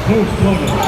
Post loaded.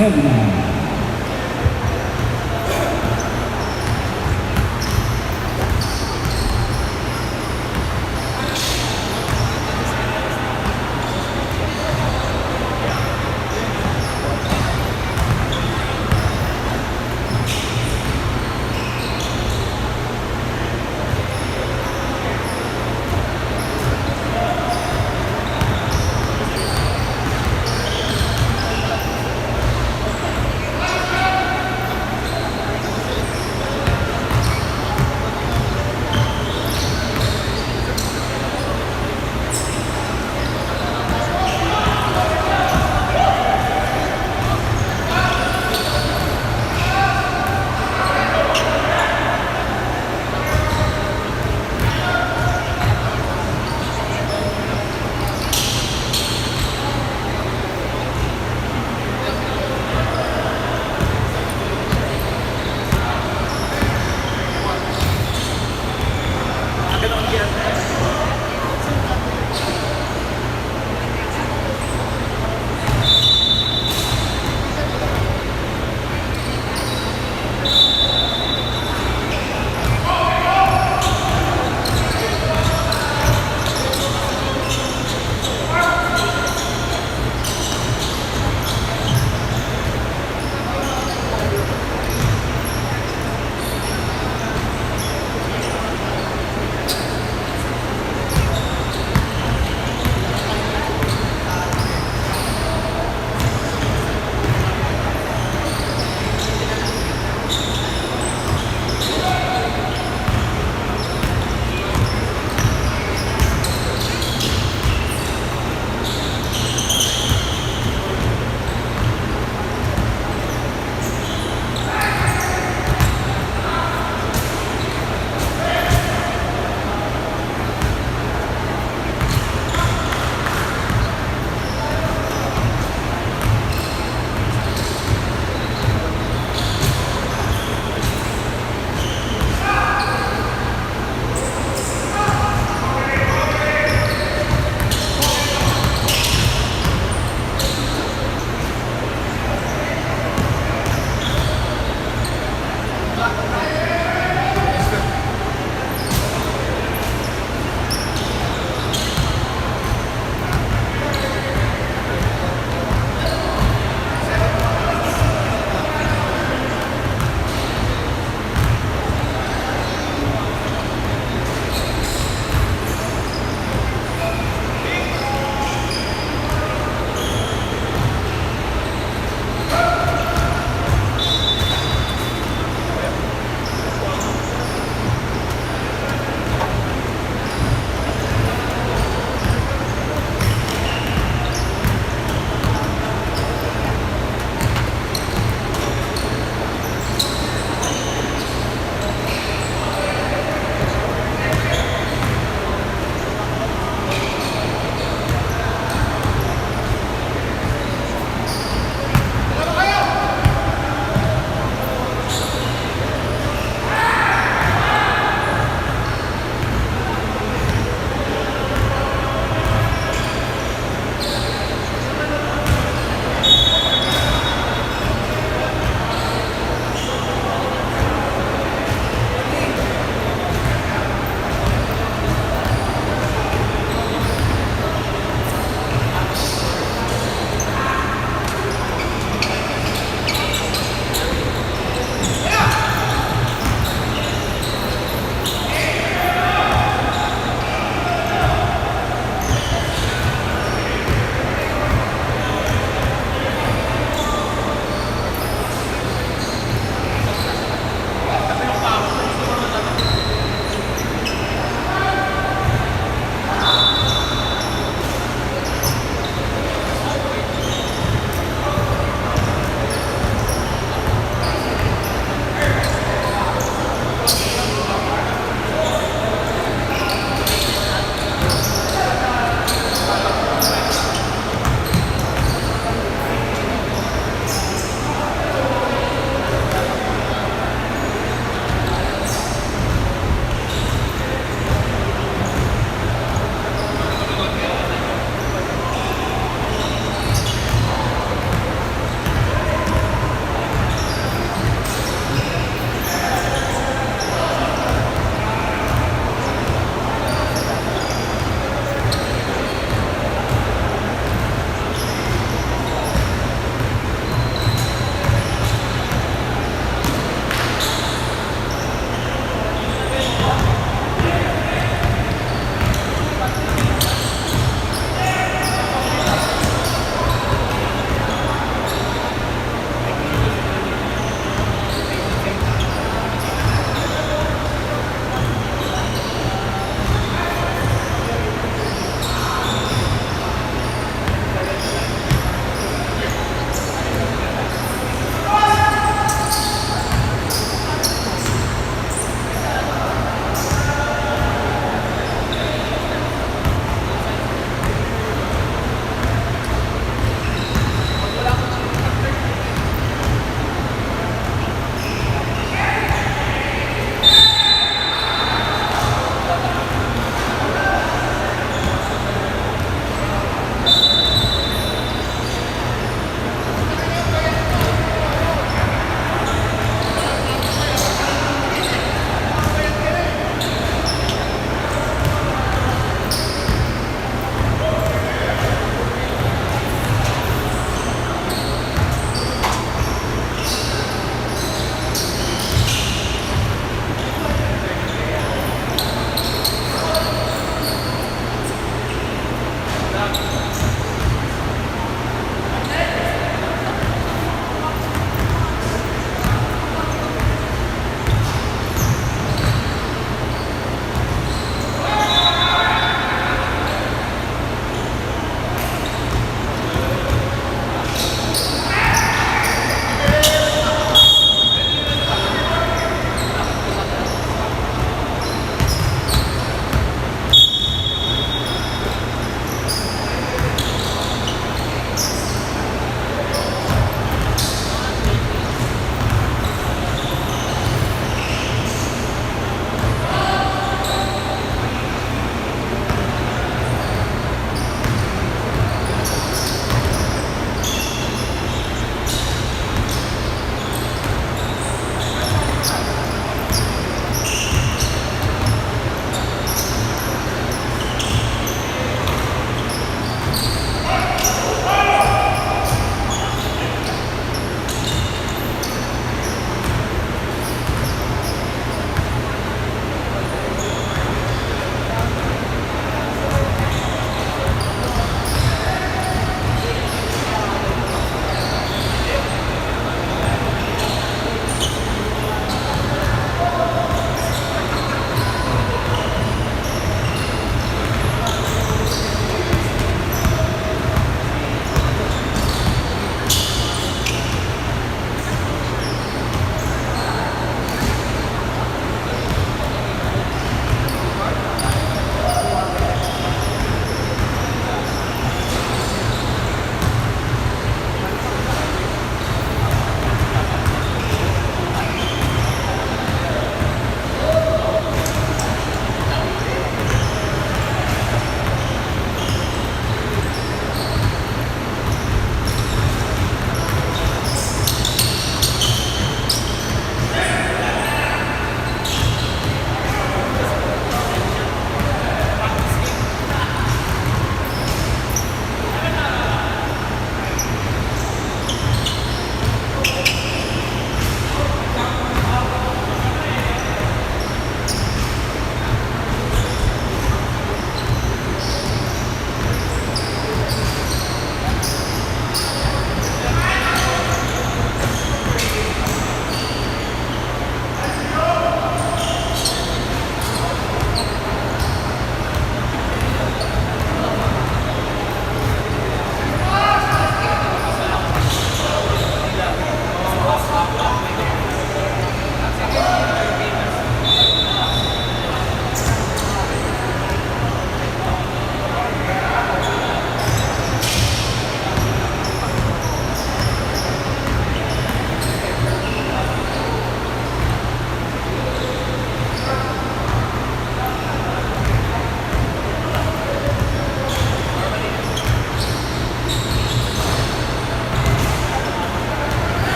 Headline.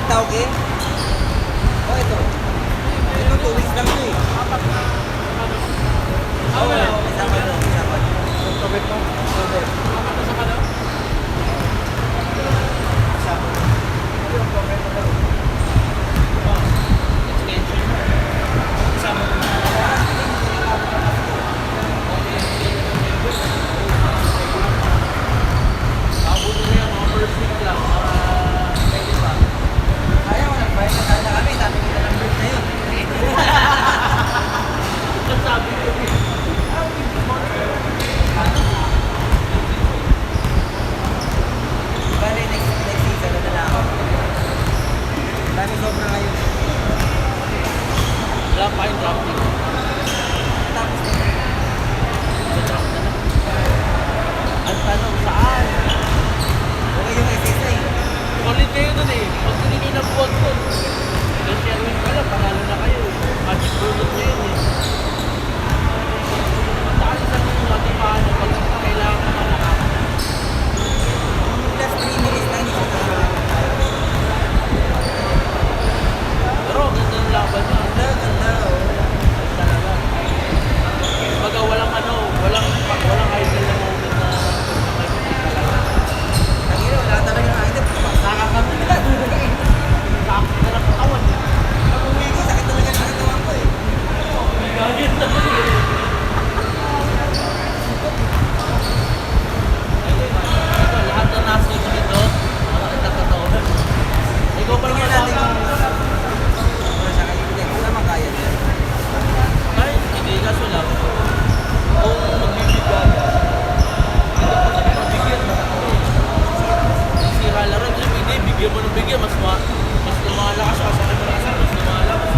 tawag eh. Oh, ito. Ito, 2 weeks lang ito eh. Oo, isama doon, isama doon. Tubig mo? Tubig. Isama doon? Isama doon. Isama doon. Abutin mo yung mga first week lang. Ayaw, nagbayad na tayo na kami. Sabi kita ng bird na yun. Sabi ko eh. Bale, next season na lang ako. Dami sobra ngayon. Wala pa yung drafting. Tapos na. Draft na lang. Ang tanong, saan? Okay yung SSA. Solid kayo dun eh. Pag hindi na buwag dun. Yung Sherwin ka lang, panalo na kayo. Magic bullet nyo yun eh. Saan sa mga paano pag kailangan ka malakapan? Plus 3 minutes lang yung pero ganda ng laban niya. Ganda oh. Talaga. Baga walang idol na moment na tangina, wala talaga ng idol. Pagsaka kami na. Sakit na lang katawan. Pag umigo, sakit talaga ng katawan ko eh. Gagit na ko eh. Ito, lahat na nasa ko dito, mga nagkakataon. Ikaw pa naman natin kung wala siya kayo. Hindi naman kaya niya. Ay, hindi kaso lang. Kung magbibigay, ito pa sabi magbigyan. Sira lang rin. Hindi, bigyan mo ng bigyan. Mas lumalakas siya. Sakit mo na isa, mas lumalakas.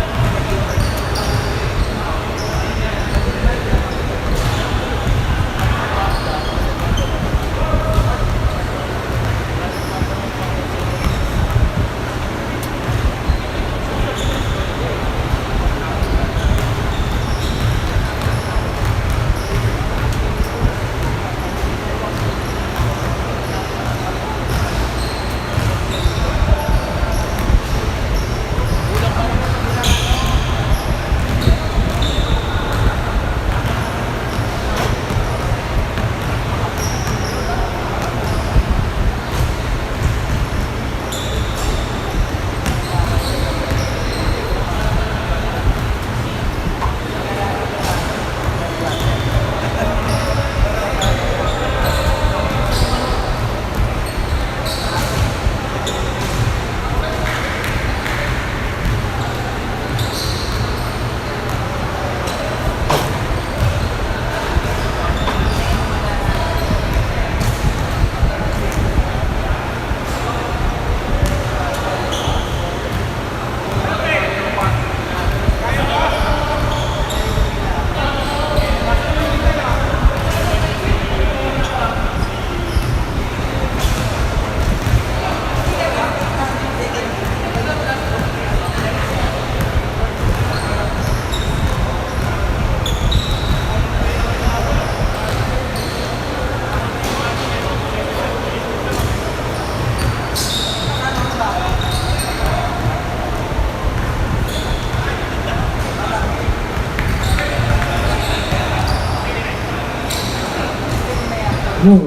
Whoa.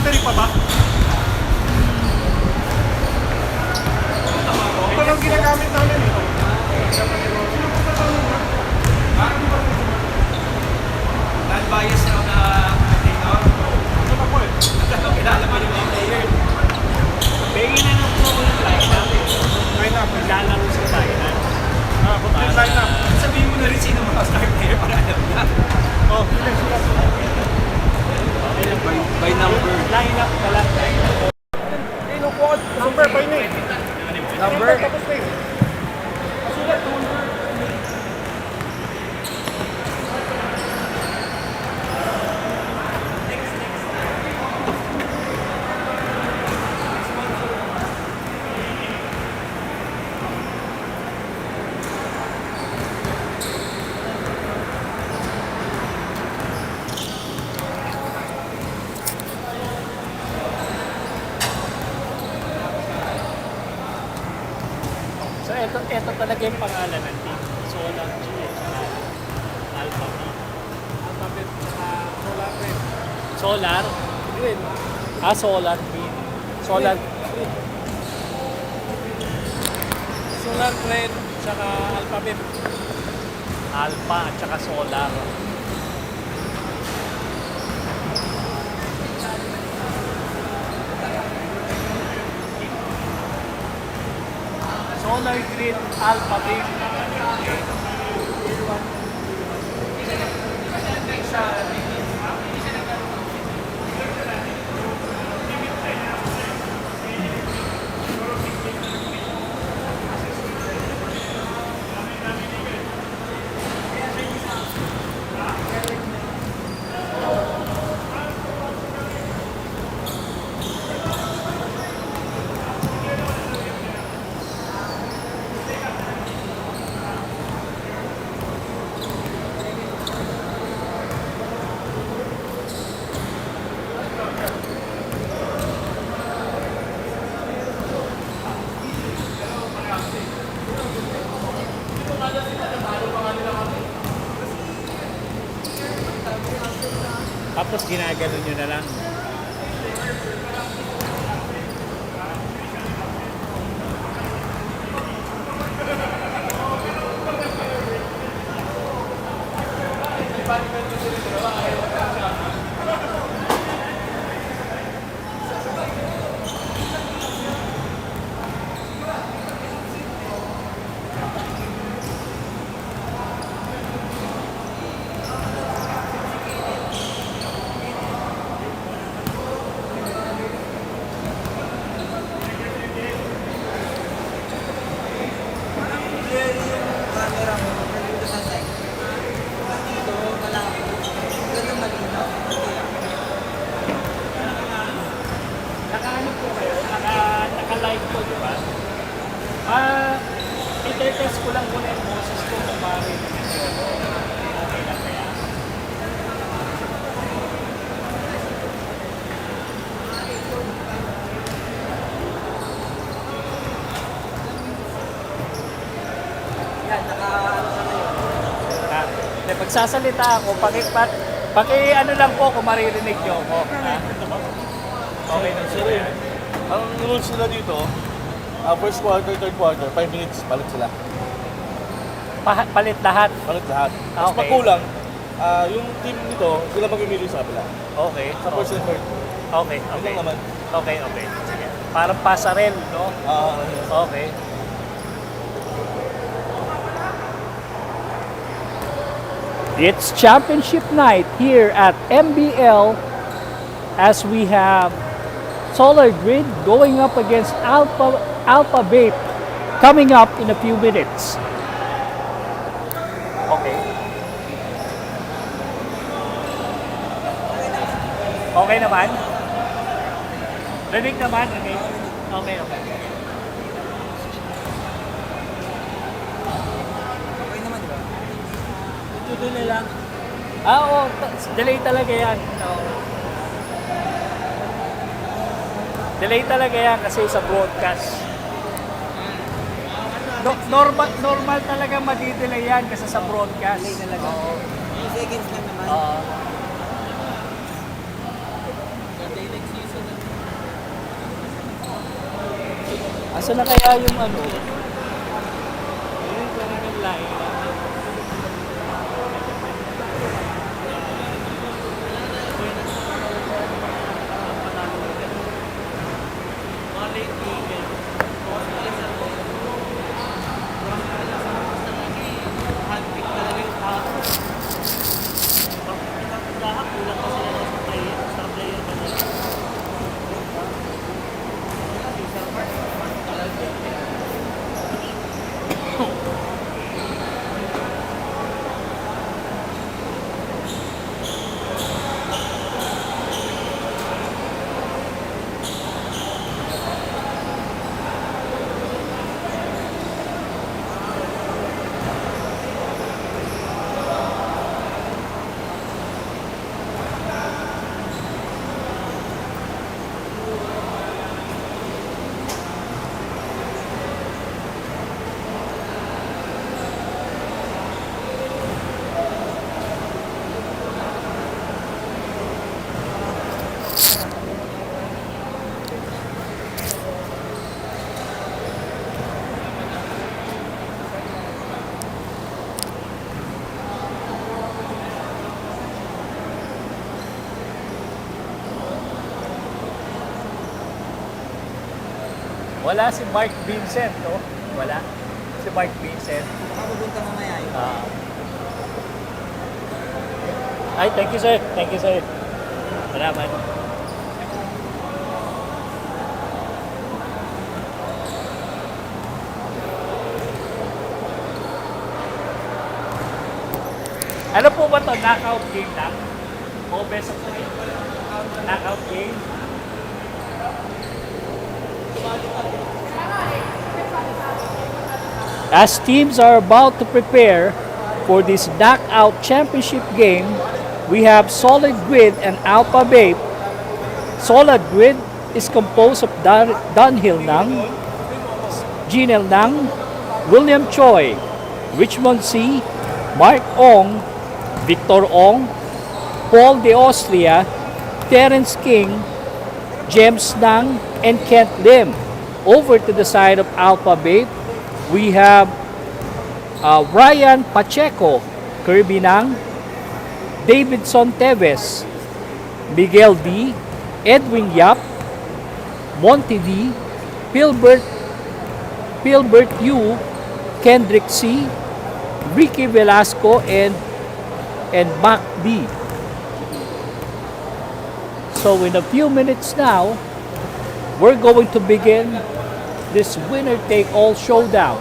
battery pa ba? Ito lang ginagamit namin ito. Non-bias raw na container. Ito na po eh. Kilala mo yung mga player. Bigyan na lang po ng line-up. Line up. Lalaro sa Thailand. Complete line up. Sabihin mo na rin sino mga star player para alam na. Oh, sila. By number. Line-up ka lang. Number pa yun eh. Number? Tapos na eh. Kasulat number. So ito talaga yung pangalan ng team. Solar G at Alpha B. Alphabet sa solar red. Solar? Green. Solar green. Solar Solar red. Tsaka alphabet. Alpha at saka solar. Solar green, Alpha B. Tapos ginagano nyo na lang. Naka-ano po kayo? Naka-live po, di ba? I-test ko lang po na yung boses ko kung bakit. Okay lang kaya. Yan, naka-ano sa ngayon. Pagsasalita ako, ano lang po kung maririnig nyo ako. Ha? Okay na Sir, ang rules nila dito, first quarter, third quarter, 5 minutes, palit sila. Palit lahat. Palit lahat. Tapos Okay. pag kulang, yung team nito, sila mag-umili sa kabila. Okay. Sa first and third. Okay, Yun okay. lang naman. Okay, okay. Sige. Parang pasarel, no? Okay. It's championship night here at MBL as we have Solar Grid going up against Alpha Vape coming up in a few minutes. Okay. Okay naman? Rinig naman? Okay. Okay, okay. Okay naman, di ba? Delay lang. Oo. Delay talaga yan. Oo. Delay talaga yan kasi sa broadcast. Normal talaga madidelay yan kasi sa broadcast. Delay talaga. Oo. 2 seconds lang naman. Oo. Sa daily season. Asa na kaya yung ano? Yung talagang line. Mga late weekend. Handpick talaga yung tao. Pag pinagpundahan, kulang pa sila ng player. Star player pa nila. Wala si Mark Vincent, no? Wala. Si Mark Vincent. Baka pupunta mamaya yun. Ay, thank you, sir. Thank you, sir. Salamat. Ano po ba to? Knockout game lang? O best of 3? Knockout game? As teams are about to prepare for this knockout championship game, we have Solid Grid and Alpha Vape. Solid Grid is composed of Dunhill Nang, Ginel Nang, William Choi, Richmond C, Mark Ong, Victor Ong, Paul De Austria, Terence King, James Nang, and Kent Lim. Over to the side of Alpha Vape, we have Ryan Pacheco, Kirby Nang, Davidson Teves, Miguel D, Edwin Yap, Monty D, Pilbert Yu, Kendrick C, Ricky Velasco, and Mac D. So in a few minutes now, we're going to begin this winner-take-all showdown.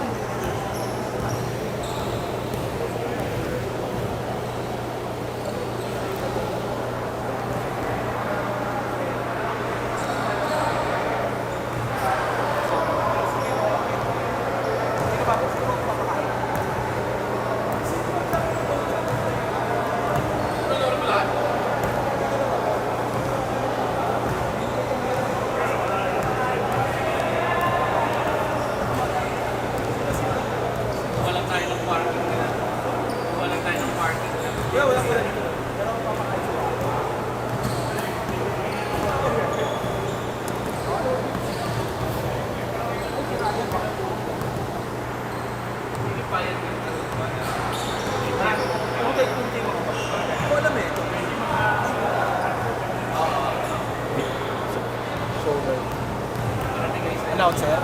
Announcer.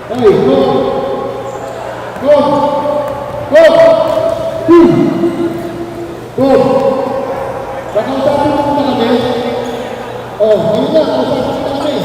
Hey, go! Go! Go! Go! Pag-usapin mo na kami. Oh, ayun na, kausapin mo na kami.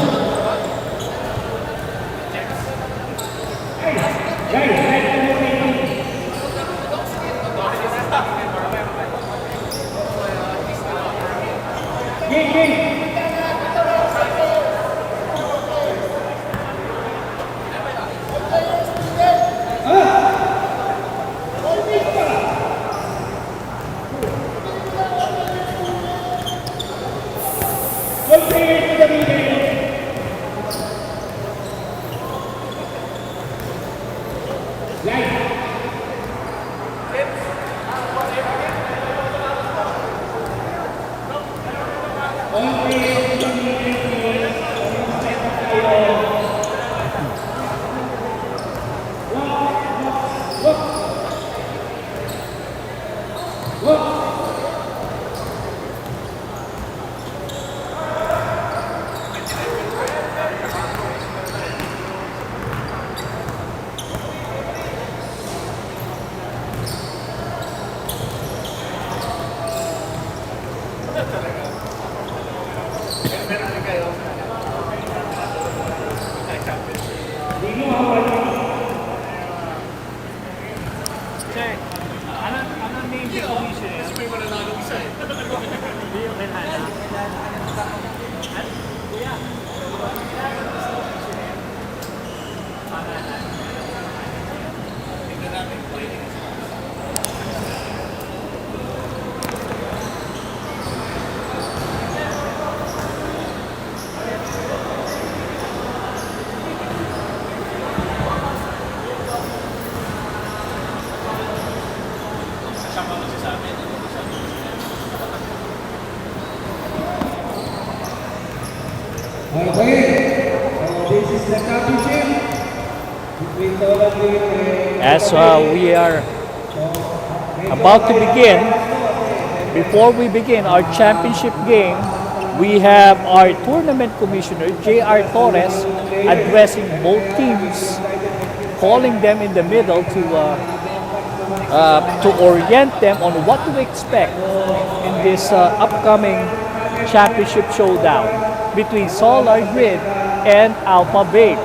Check. Ano name the commission? Kasi may mananalo isa eh. Hindi yung kailangan. Kuya. Tingnan namin po yun. Okay, so this is the championship between Solar Green and... As we are about to begin, before we begin our championship game, we have our tournament commissioner, J.R. Torres, addressing both teams, calling them in the middle to orient them on what to expect in this upcoming championship showdown between Solar Grid and Alpha Babe.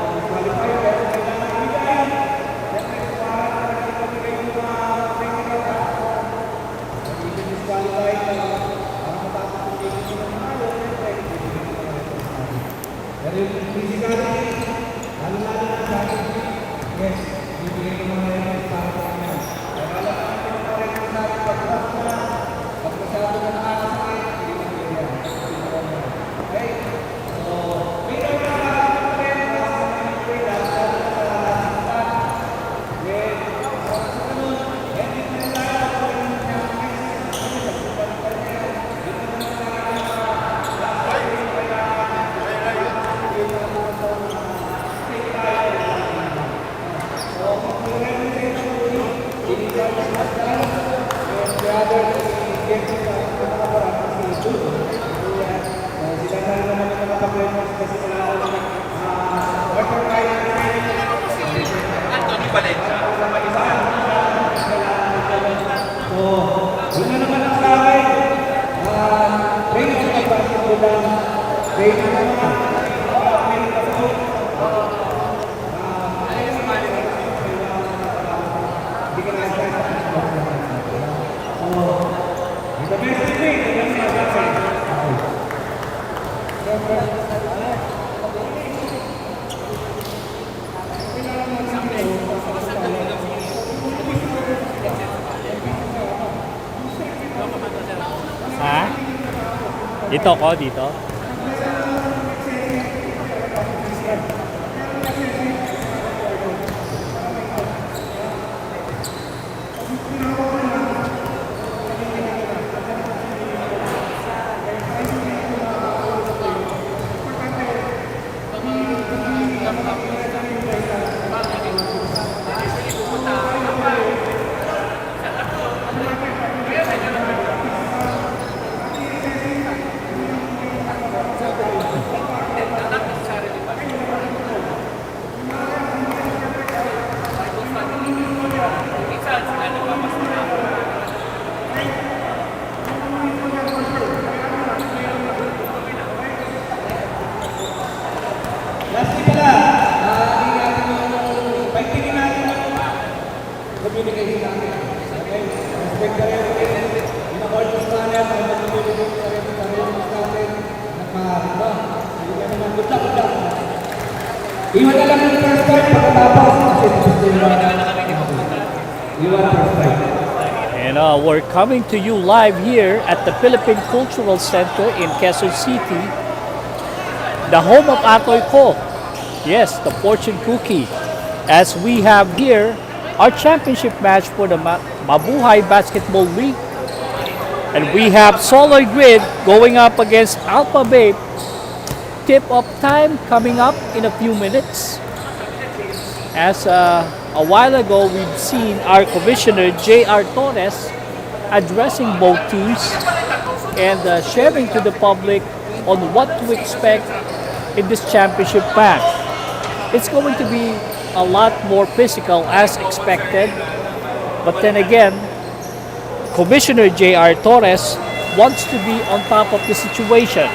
Ha? Dito ko, dito. Iwan na lang yung first fight pagkatapos. Iwan first fight. And we're coming to you live here at the Philippine Cultural Center in Quezon City, the home of Atoy Ko. Yes, the fortune cookie. As we have here our championship match for the Mabuhay Basketball League. And we have Solar Grid going up against Alpha Babe. Tip-off time coming up in a few minutes. As a while ago, we've seen our commissioner, J.R. Torres, addressing both teams and sharing to the public on what to expect in this championship match. It's going to be a lot more physical as expected. But then again, Commissioner J.R. Torres wants to be on top of the situation.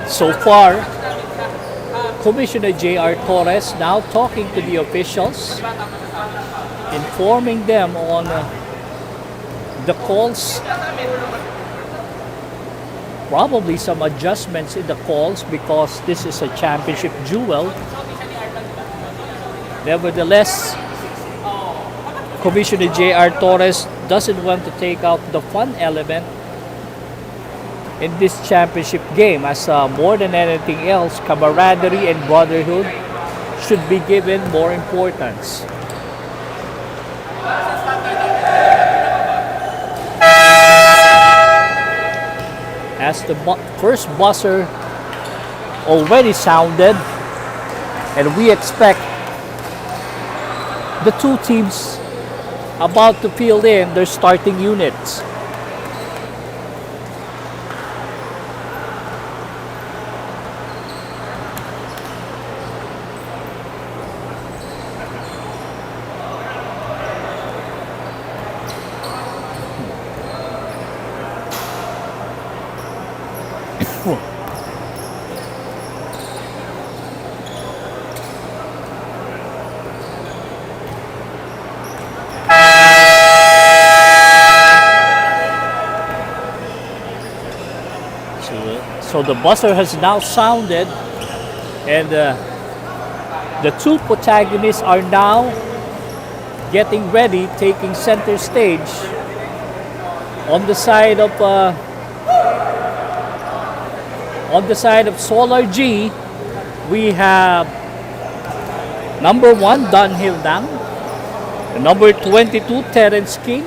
So far, Commissioner J.R. Torres now talking to the officials, informing them on the calls, probably some adjustments in the calls because this is a championship duel. Nevertheless, Commissioner J.R. Torres doesn't want to take out the fun element in this championship game, as more than anything else, camaraderie and brotherhood should be given more importance. As the first buzzer already sounded, and we expect the two teams about to field in their starting units. So the buzzer has now sounded, and the two protagonists are now getting ready, taking center stage. On the side of Solar G, we have number 1 Don Hildang, number 22 Terence King,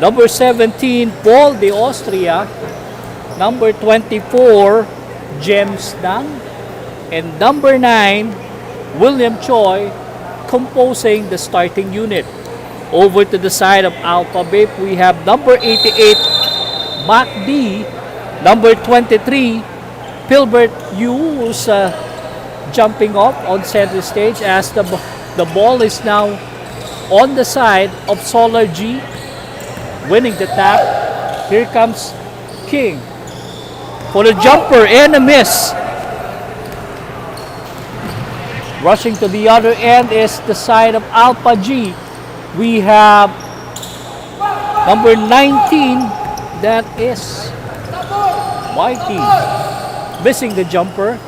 number 17 Paul de Austria, number 24 James Dang, and number 9 William Choi composing the starting unit. Over to the side of Alpha Babe, we have number 88 Mac D, number 23 Pilbert Yu, who's jumping off on center stage as the ball is now on the side of Solar G, winning the tap. Here comes King for the jumper and a miss. Rushing to the other end is the side of Alpha G. We have number 19, that is Whitey, missing the jumper.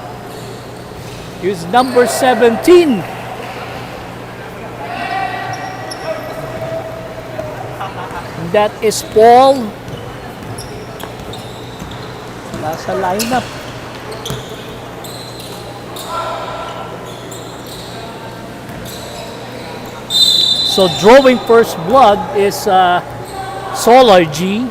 Here's number 17. That is Paul. Nasa lineup. So drawing first blood is Solar G.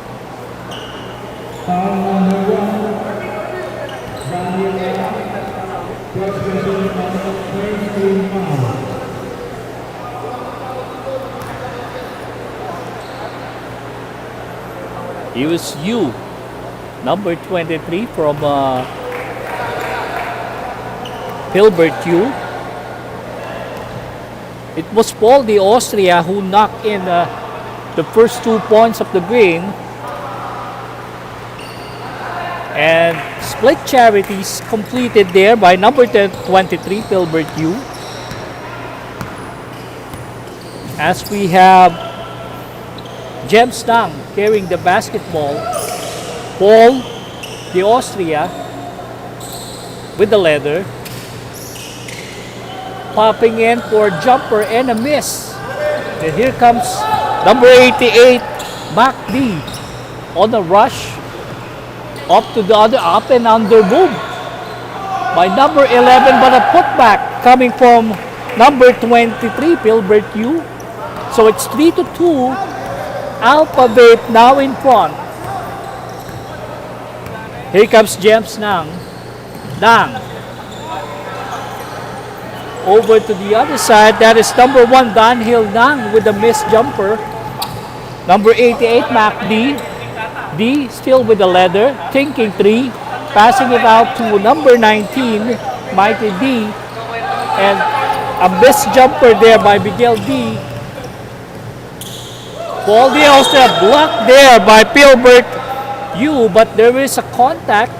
He was you, number 23 from Hilbert U. It was Paul de Austria who knocked in the first 2 points of the game. And split charities completed there by number 23, Pilbert U. As we have James Tang carrying the basketball. Paul de Austria with the leather. Popping in for a jumper and a miss. And here comes number 88, Mac D on the rush. Up to the other, up and under move by number 11, but a putback coming from number 23, Pilbert U. So it's 3-2. Alpha Vape now in front. Here comes James Nang. Nang. Over to the other side, that is number 1, Danhill Nang with the missed jumper. Number 88, Mac D. D still with the leather, thinking 3, passing it out to number 19, Mighty D. And a missed jumper there by Miguel D. Paul de Austria blocked there by Pilbert U, but there is a contact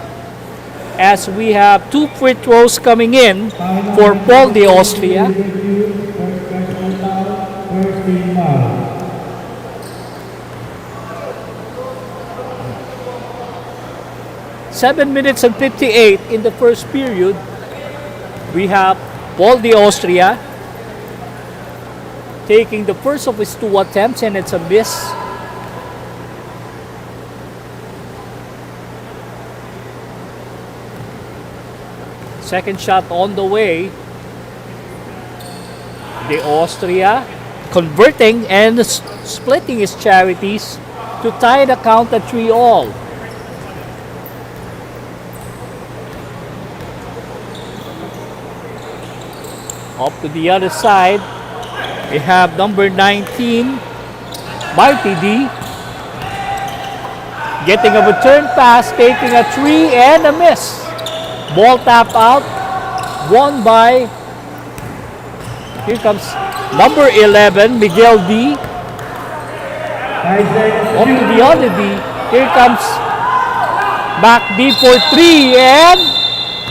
as we have 2 free throws coming in for Paul de Austria. First team foul. 7 minutes and 58 in the first period. We have Paul de Austria taking the first of his 2 attempts, and it's a miss. Second shot on the way. De Austria converting and splitting his charities to tie the count at 3-all. Up to the other side, we have number 19, Mighty D, getting a return pass, taking a 3 and a miss. Ball tap out, won by, here comes number 11, Miguel D. Up to the other D, here comes back D for 3, and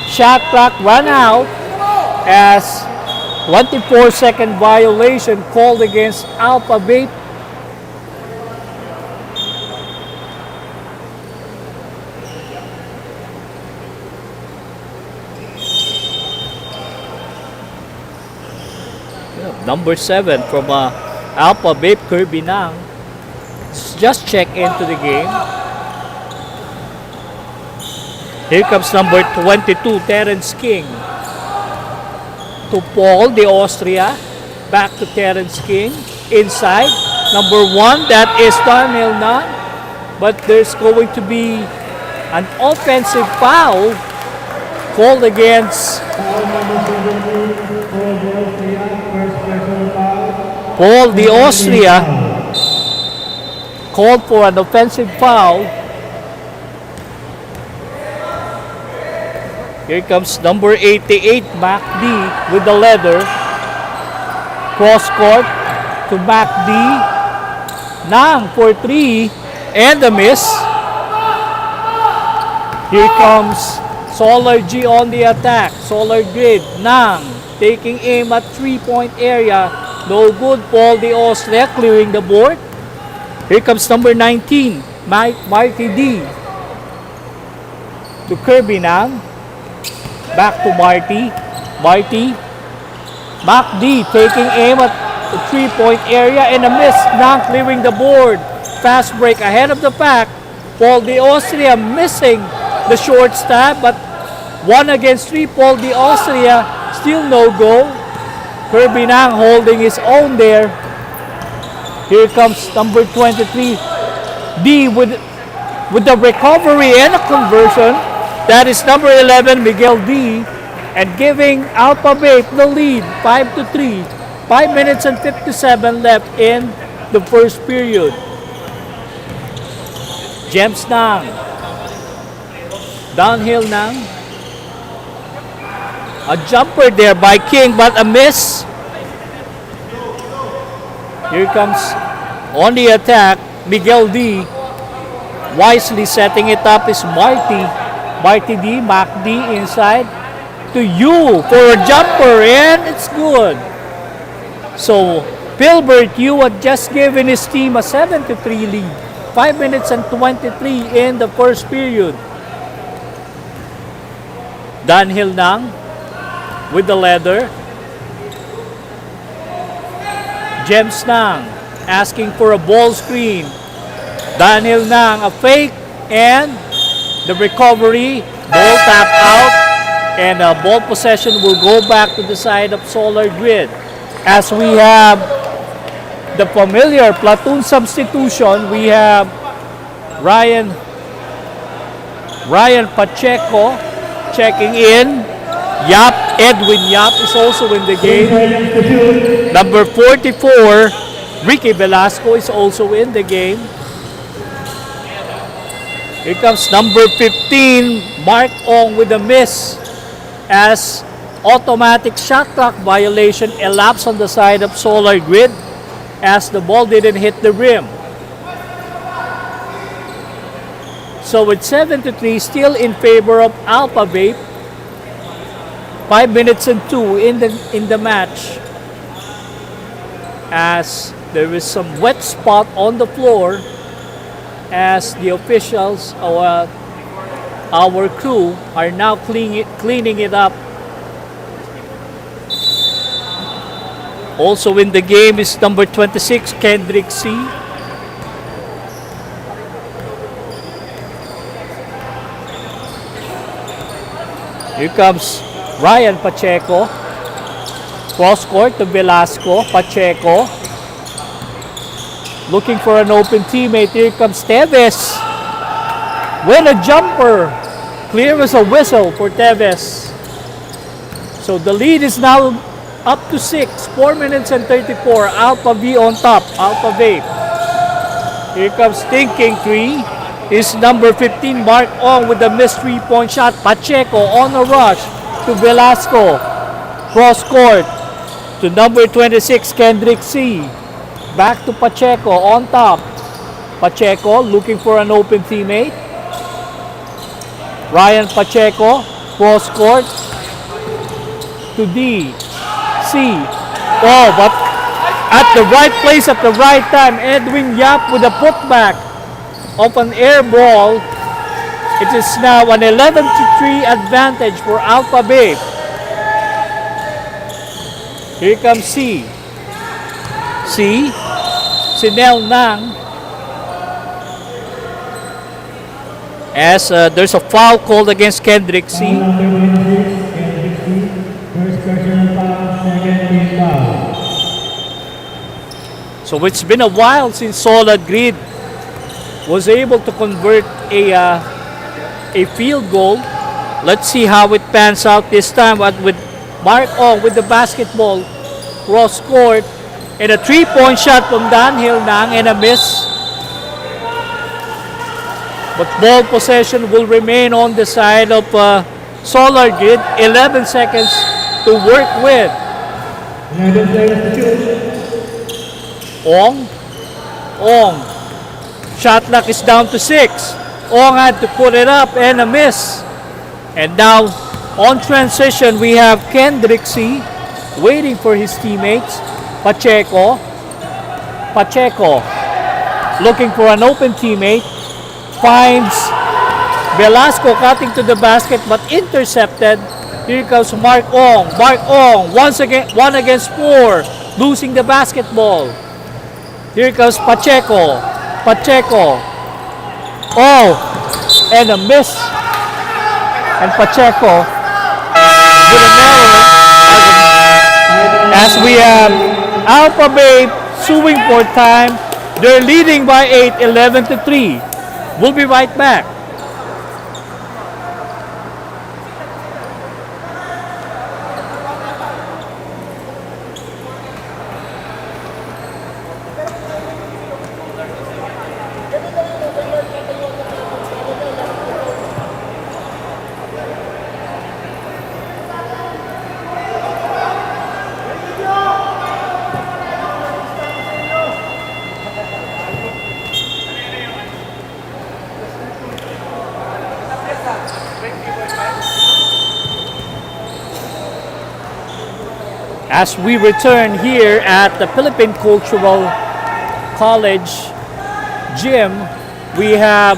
shot clock run out as 24-second violation called against Alpha Vape. Number 7 from Alpha Vape, Kirby Nang, just check into the game. Here comes number 22, Terence King. To Paul de Austria, back to Terence King, inside, number 1, that is Daniel Nang, but there's going to be an offensive foul called against Paul de Austria, called for an offensive foul. Here comes number 88, Mac D with the leather. Cross court to Mac D. Nang for 3 and a miss. Here comes Solar G on the attack. Solar Grid. Nang taking aim at 3-point area. No good. Paul de Austria clearing the board. Here comes number 19, Mighty D. To Kirby Nang. Back to Marty. Mac D taking aim at the 3-point area and a miss. Nang clearing the board. Fast break ahead of the pack. Paul de Austria missing the short stab, but 1 against 3. Paul de Austria still no go. Kirby Nang holding his own there. Here comes number 23, D with the recovery and a conversion. That is number 11, Miguel D, and giving Alpha Vape the lead, 5-3. 5 minutes and 57 left in the first period. James Nang. Downhill Nang. A jumper there by King, but a miss. Here comes on the attack, Miguel D. Wisely setting it up is Marty. Marty D, Mac D inside to you for a jumper, and it's good. So, Pilbert Yu had just given his team a 7-3 lead. 5 minutes and 23 in the first period. Danhil Nang with the leather. James Nang asking for a ball screen. Daniel Nang, a fake, and the recovery, ball tap out, and ball possession will go back to the side of Solar Grid. As we have the familiar platoon substitution, we have Ryan Pacheco checking in. Edwin Yap is also in the game. Number 44, Ricky Velasco is also in the game. Here comes number 15, Mark Ong with a miss as automatic shot clock violation elapsed on the side of Solar Grid as the ball didn't hit the rim. So it's 7-3 still in favor of Alpha Vape. 5 minutes and 2 in the match as there is some wet spot on the floor as the officials, our crew, are now cleaning it up. Also in the game is number 26, Kendrick C. Here comes Ryan Pacheco. Cross court to Velasco. Pacheco looking for an open teammate. Here comes Teves with a jumper. Clear as a whistle for Teves. So the lead is now up to 6. 4 minutes and 34. Alpha V on top. Alpha Vape. Here comes thinking three. Is number 15 Mark Ong with a missed 3-point shot. Pacheco on a rush to Velasco. Cross court to number 26 Kendrick C. Back to Pacheco on top. Pacheco looking for an open teammate. Ryan Pacheco, cross court to D. C. Oh, but at the right place at the right time, Edwin Yap with a putback of an air ball. It is now an 11-3 advantage for Alpha Vape. Here comes C. Sinel Nang. As there's a foul called against Kendrick C. So it's been a while since Solid Grid was able to convert a field goal. Let's see how it pans out this time. But with Mark Ong with the basketball, cross court, and a 3-point shot from Danhil Nang and a miss. But ball possession will remain on the side of Solar Grid. 11 seconds to work with. Ong. Shot clock is down to 6. Ong had to put it up and a miss. And now on transition we have Kendrick C waiting for his teammates. Pacheco looking for an open teammate. Finds Velasco cutting to the basket but intercepted. Here comes Mark Ong. Once again, 1 against 4, losing the basketball. Here comes Pacheco. Oh, and a miss. And Pacheco with an error. As we have Alpha Vape suing for time. They're leading by 8, 11-3. We'll be right back. As we return here at the Philippine Cultural College gym, we have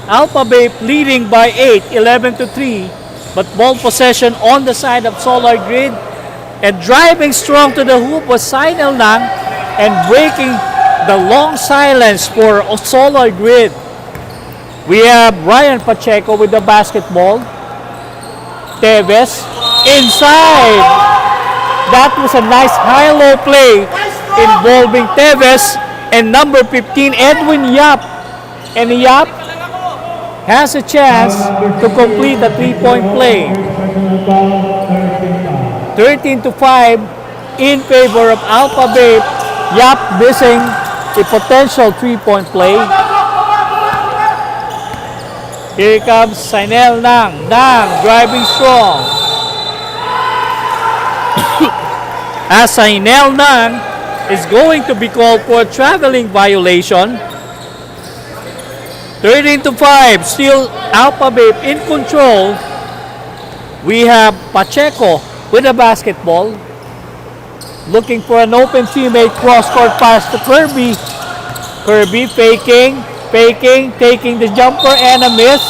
Alpha Bape leading by 8, 11-3, but ball possession on the side of Solar Grid, and driving strong to the hoop was Sinel Nang, and breaking the long silence for Solar Grid. We have Ryan Pacheco with the basketball. Teves inside. That was a nice high-low play involving Teves and number 15 Edwin Yap. And Yap has a chance to complete a 3-point play. 13-5 in favor of Alpha Bape. Yap missing a potential 3-point play. Here comes Sinel Nang. Nang driving strong. As Sinel Nang is going to be called for a traveling violation. 13-5, still Alpha Bape in control. We have Pacheco with the basketball. Looking for an open teammate, cross-court pass to Kirby. Kirby faking, taking the jumper and a miss.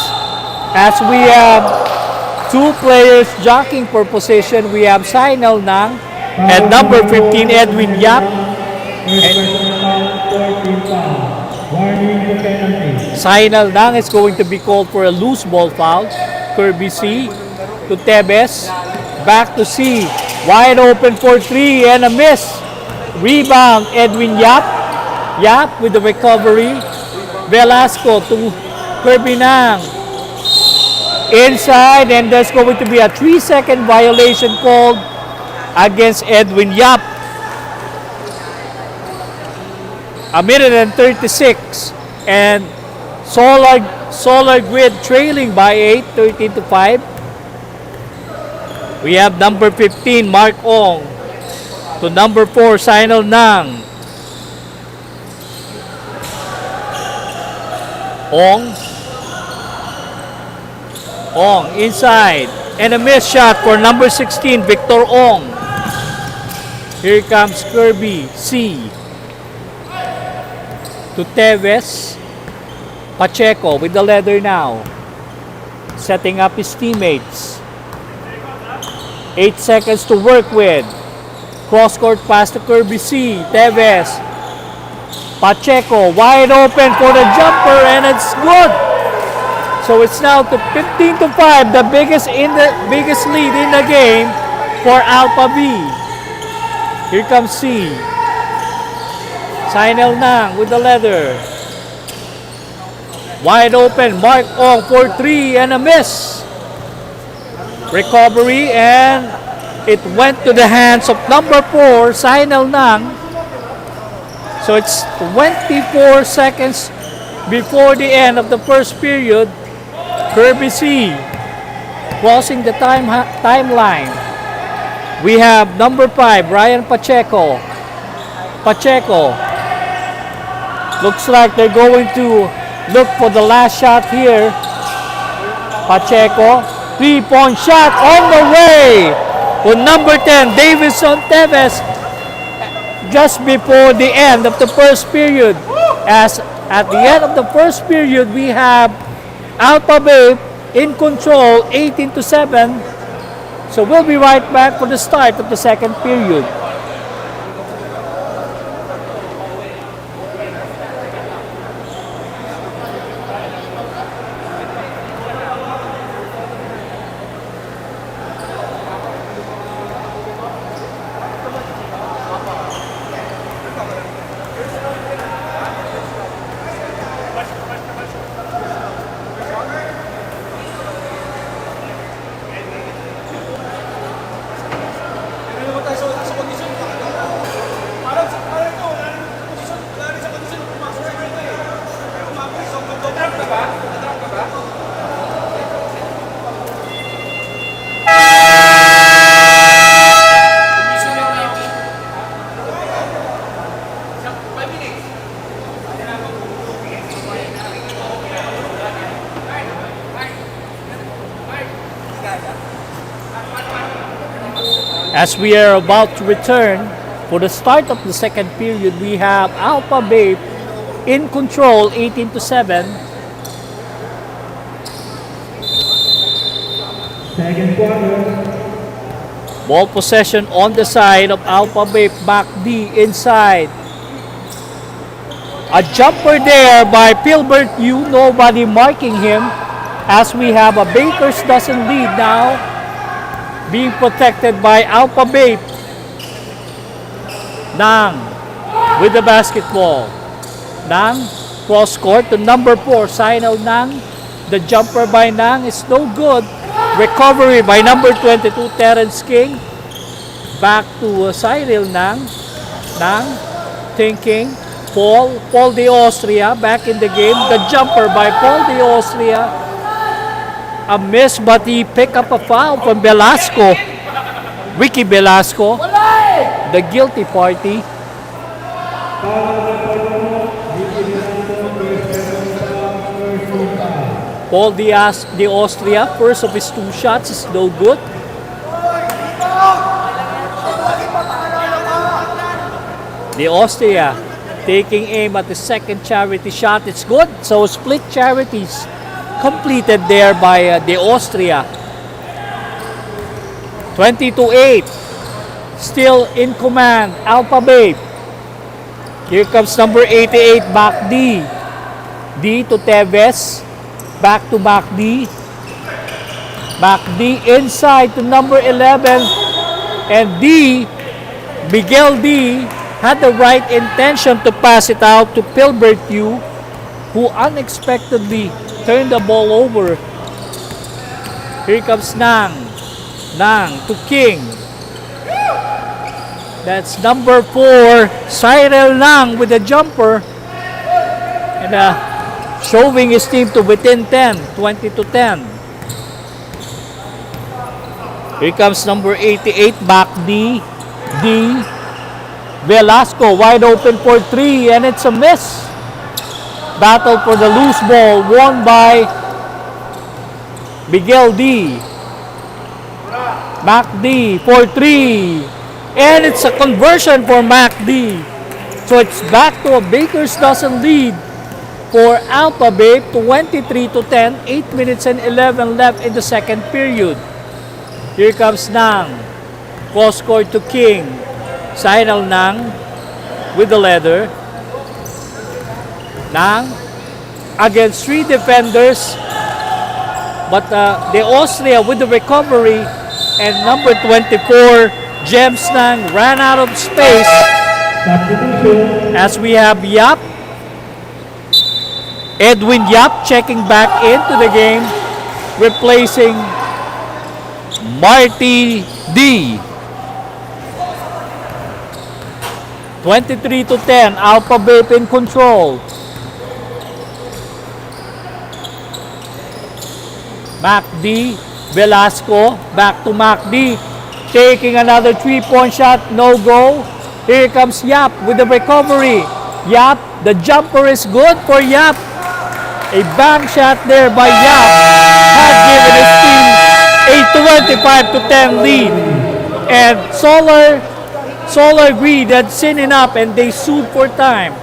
As we have two players jockeying for position, we have Sinel Nang and number 15 Edwin Yap. Sinel Nang is going to be called for a loose ball foul. Kirby C to Tebes. Back to C. Wide open for 3 and a miss. Rebound Edwin Yap. Yap with the recovery. Velasco to Kirby Nang. Inside, and there's going to be a 3-second violation called against Edwin Yap. A minute and 36, and Solar Grid trailing by 8, 13-5. We have number 15 Mark Ong to number 4 Sinel Nang. Ong inside, and a missed shot for number 16 Victor Ong. Here comes Kirby C to Teves. Pacheco with the leather now, setting up his teammates. 8 seconds to work with. Cross-court pass to Kirby C. Teves. Pacheco wide open for the jumper, and it's good. So it's now to 15-5, the biggest lead in the game for Alpha B. Here comes C. Sinel Nang with the leather. Wide open, Mark Ong for 3 and a miss. Recovery, and it went to the hands of number 4, Sinel Nang. So it's 24 seconds before the end of the first period. Kirby C crossing the timeline. We have number 5, Ryan Pacheco. Pacheco. Looks like they're going to look for the last shot here. Pacheco. 3-point shot on the way with number 10, Davison Teves, just before the end of the first period. As at the end of the first period, we have Alpha Bape in control, 18-7. So we'll be right back for the start of the second period. Ano ba tayo sa kondisyon? As we are about to return for the start of the second period, we have Alpha Babe in control, 18-7. Second quarter. Ball possession on the side of Alpha Babe. Back D inside. A jumper there by Pilbert Yu. Nobody marking him. As we have a Baker's dozen lead now. Being protected by Alpha Babe. Nang with the basketball. Nang cross court to number 4. Sinal Nang. The jumper by Nang is no good. Recovery by number 22, Terence King. Back to Cyril Nang. Nang thinking. Paul de Austria back in the game. The jumper by Paul de Austria. A miss, but he picked up a foul from Velasco. Ricky Velasco. The guilty party. Paul de Austria, first of his 2 shots is no good. De Austria taking aim at the second charity shot. It's good. So split charities completed there by De Austria. 20-8. Still in command, Alpha Babe. Here comes number 88, back D. D to Tevez. Back to back D. Back D inside to number 11. And D, Miguel D, had the right intention to pass it out to Pilbert Yu, who unexpectedly turned the ball over. Here comes Nang. Nang to King. That's number 4, Cyril Nang with a jumper. And shoving his team to within 10, 20-10. Here comes number 88, back D. D. Velasco wide open for 3, and it's a miss. Battle for the loose ball won by Miguel D. Mac D for 3. And it's a conversion for Mac D. So it's back to a Baker's dozen lead for Alpha Babe, 23-10, 8 minutes and 11 left in the second period. Here comes Nang. Cross court to King. Sinal Nang with the leather. Nang against 3 defenders. But De Austria with the recovery. And number 24, James Nang, ran out of space. As we have Yap. Edwin Yap checking back into the game, replacing Marty D. 23-10, Alpha Babe in control. Mac D, Velasco, back to Mac D, taking another 3-point shot, no go. Here comes Yap with the recovery. Yap, the jumper is good for Yap. A bank shot there by Yap had given his team a 25-10 lead. And Solar Greed had seen enough and they sued for time.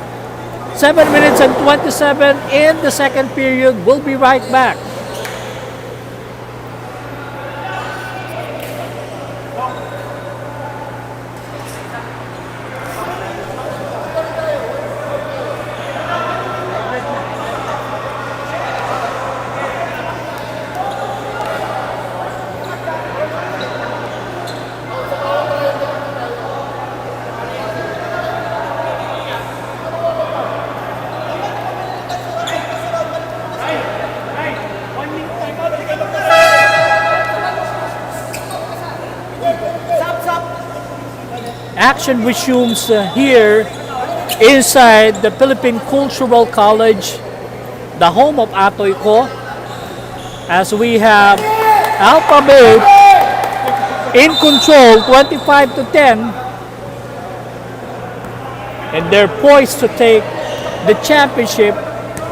7 minutes and 27 in the second period. We'll be right back. Action resumes here inside the Philippine Cultural College, the home of Atoy Ko, as we have Alpha Babe in control, 25-10, and they're poised to take the championship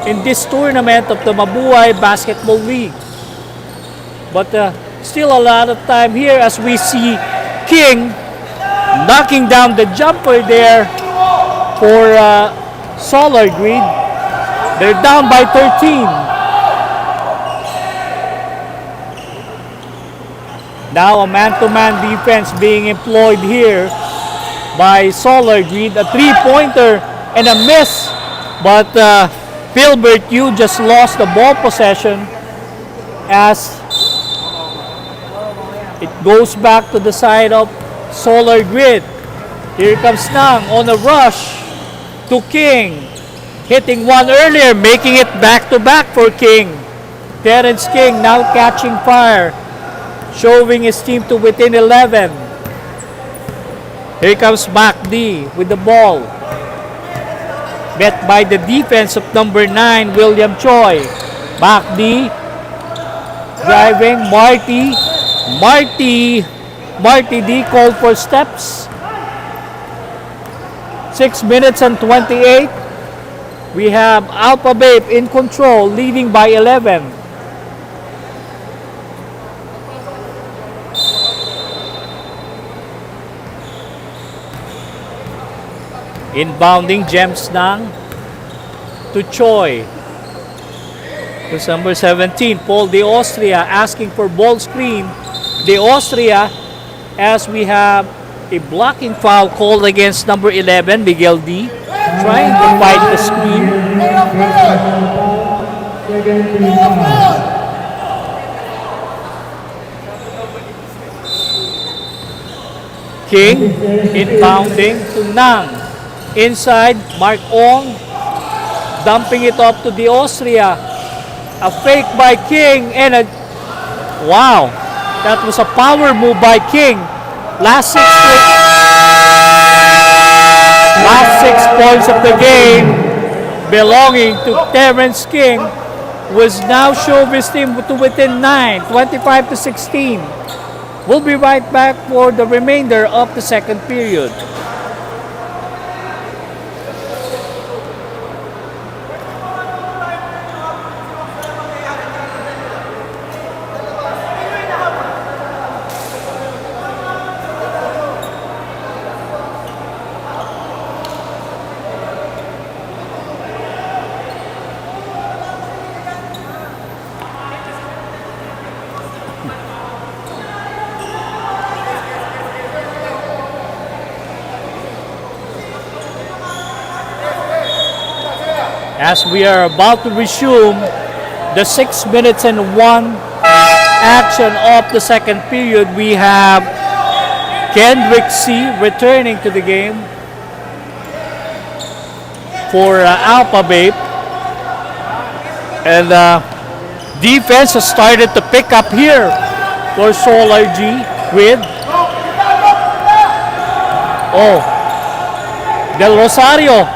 in this tournament of the Mabuhay Basketball League. But still a lot of time here as we see King, knocking down the jumper there for Solar Grid. They're down by 13. Now a man-to-man defense being employed here by Solar Grid. A three-pointer and a miss. But Philbert Yu just lost the ball possession as it goes back to the side of Solar Grid. Here comes Nang on a rush to King. Hitting one earlier, making it back-to-back for King. Terrence King now catching fire, showing his team to within 11. Here comes Mac D with the ball. Met by the defense of number 9, William Choi. Mac D driving. Marty D called for steps. 6 minutes and 28. We have Alpha Babe in control, leading by 11. Inbounding James Nang to Choi. Who's number 17, Paul De Austria, asking for ball screen. De Austria, as we have a blocking foul called against number 11, Miguel D, trying to fight the screen. King inbounding to Nang. Inside, Mark Ong dumping it off to De Austria. A fake by King and a... Wow! That was a power move by King. Last 6 points of the game belonging to Terrence King was now showed his team to within 9, 25 to 16. We'll be right back for the remainder of the second period. As we are about to resume the 6 minutes and 1 action of the second period, we have Kendrick C returning to the game for Alpha Babe. And defense has started to pick up here for Solar G with Del Rosario.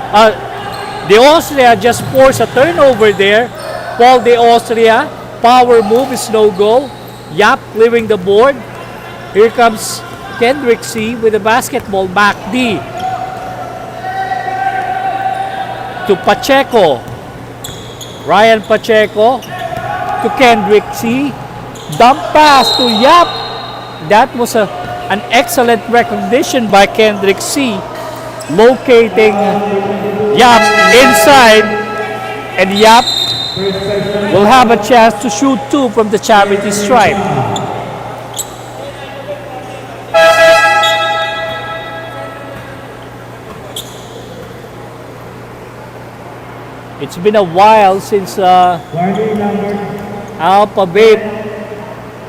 De Austria just forced a turnover there. Paul De Austria, power move is no goal. Yap clearing the board. Here comes Kendrick C with the basketball. Mac D to Pacheco. Ryan Pacheco to Kendrick C. Dump pass to Yap. That was an excellent recognition by Kendrick C. Locating Yap inside, and Yap will have a chance to shoot 2 from the charity stripe. It's been a while since Alpha Babe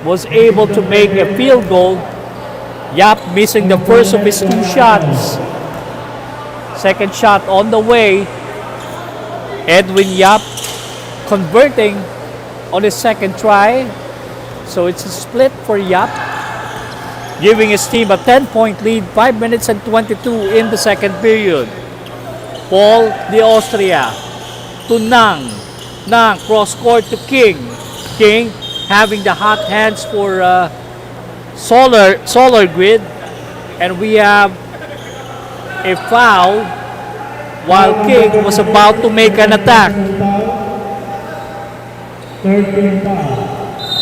was able to make a field goal. Yap missing the first of his 2 shots. Second shot on the way. Edwin Yap converting on his second try. So it's a split for Yap, giving his team a 10-point lead, 5 minutes and 22 in the second period. Paul De Austria to Nang. Nang cross court to King. King having the hot hands for Solar Grid. And we have a foul while King was about to make an attack.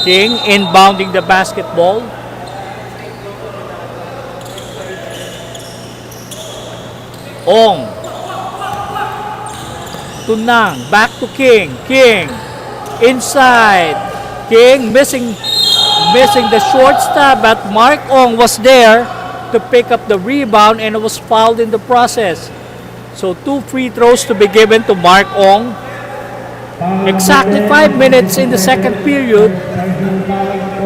King inbounding the basketball. Ong. To Nang. Back to King. King. Inside. King missing the short stop, but Mark Ong was there to pick up the rebound and was fouled in the process. So 2 free throws to be given to Mark Ong. Exactly 5 minutes in the second period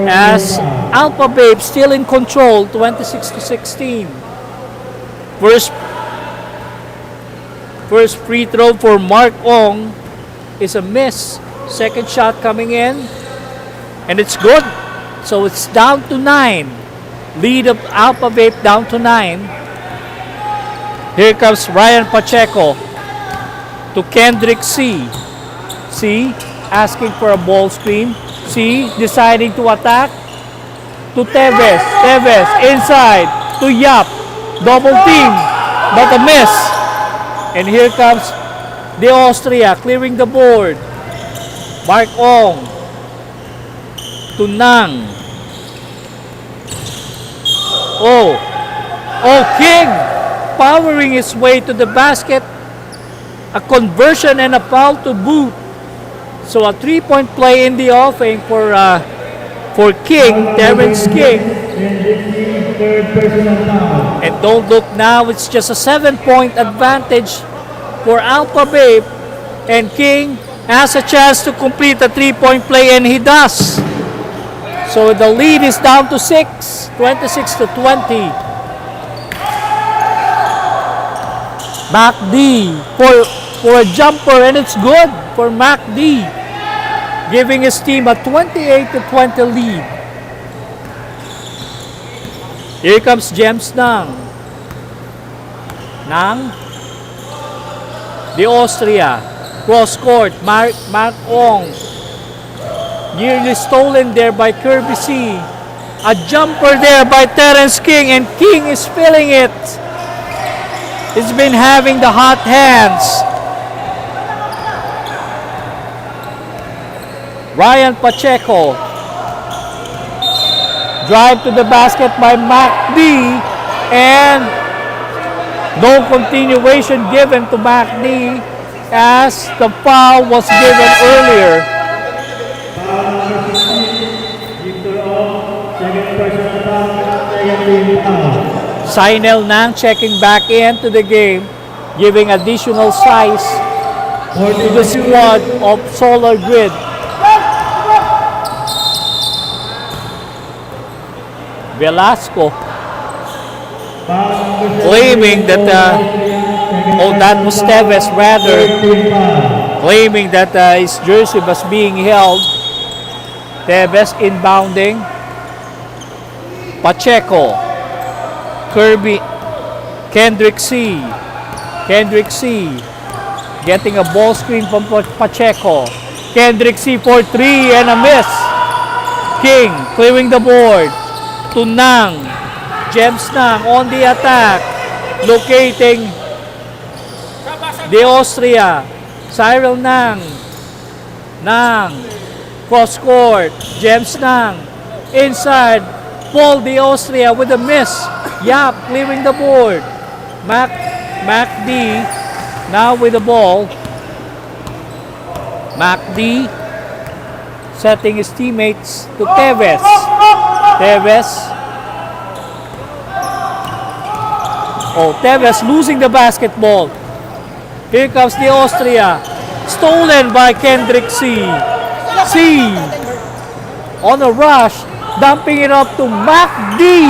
as Alpha Babe still in control, 26-16. First free throw for Mark Ong is a miss. Second shot coming in and it's good. So it's down to 9. Lead of Alpha Babe down to 9. Here comes Ryan Pacheco to Kendrick C. C asking for a ball screen. C deciding to attack to Tevez. Tevez inside to Yap. Double team, but a miss. And here comes the Austria clearing the board. Mark Ong to Nang. Oh, King powering his way to the basket. A conversion and a foul to boot. So a 3-point play in the offing for King, Terrence King. And don't look now, it's just a 7-point advantage for Alpha Babe. And King has a chance to complete a 3-point play, and he does. So the lead is down to 6, 26-20. Mac D for a jumper, and it's good for Mac D, giving his team a 28-20 lead. Here comes James Nang. Nang. The Austria. Cross court. Mark Ong. Nearly stolen there by Kirby C. A jumper there by Terrence King, and King is feeling it. He's been having the hot hands. Ryan Pacheco. Drive to the basket by Mac D, and no continuation given to Mac D as the foul was given earlier. Sinel Nang checking back into the game, giving additional size to the squad of Solar Grid. Velasco claiming that that was Tevez rather, claiming that his jersey was being held. Tevez inbounding. Pacheco. Kirby. Kendrick C. Getting a ball screen from Pacheco. Kendrick C for 3 and a miss. King clearing the board to Nang. James Nang on the attack, locating the Austria. Cyril Nang. Cross court. James Nang inside. Paul the Austria with a miss. Yap clearing the board. Mac D now with the ball. Mac D setting his teammates to Tevez. Tevez losing the basketball. Here comes the Austria. Stolen by Kendrick C. On a rush, dumping it up to Mac D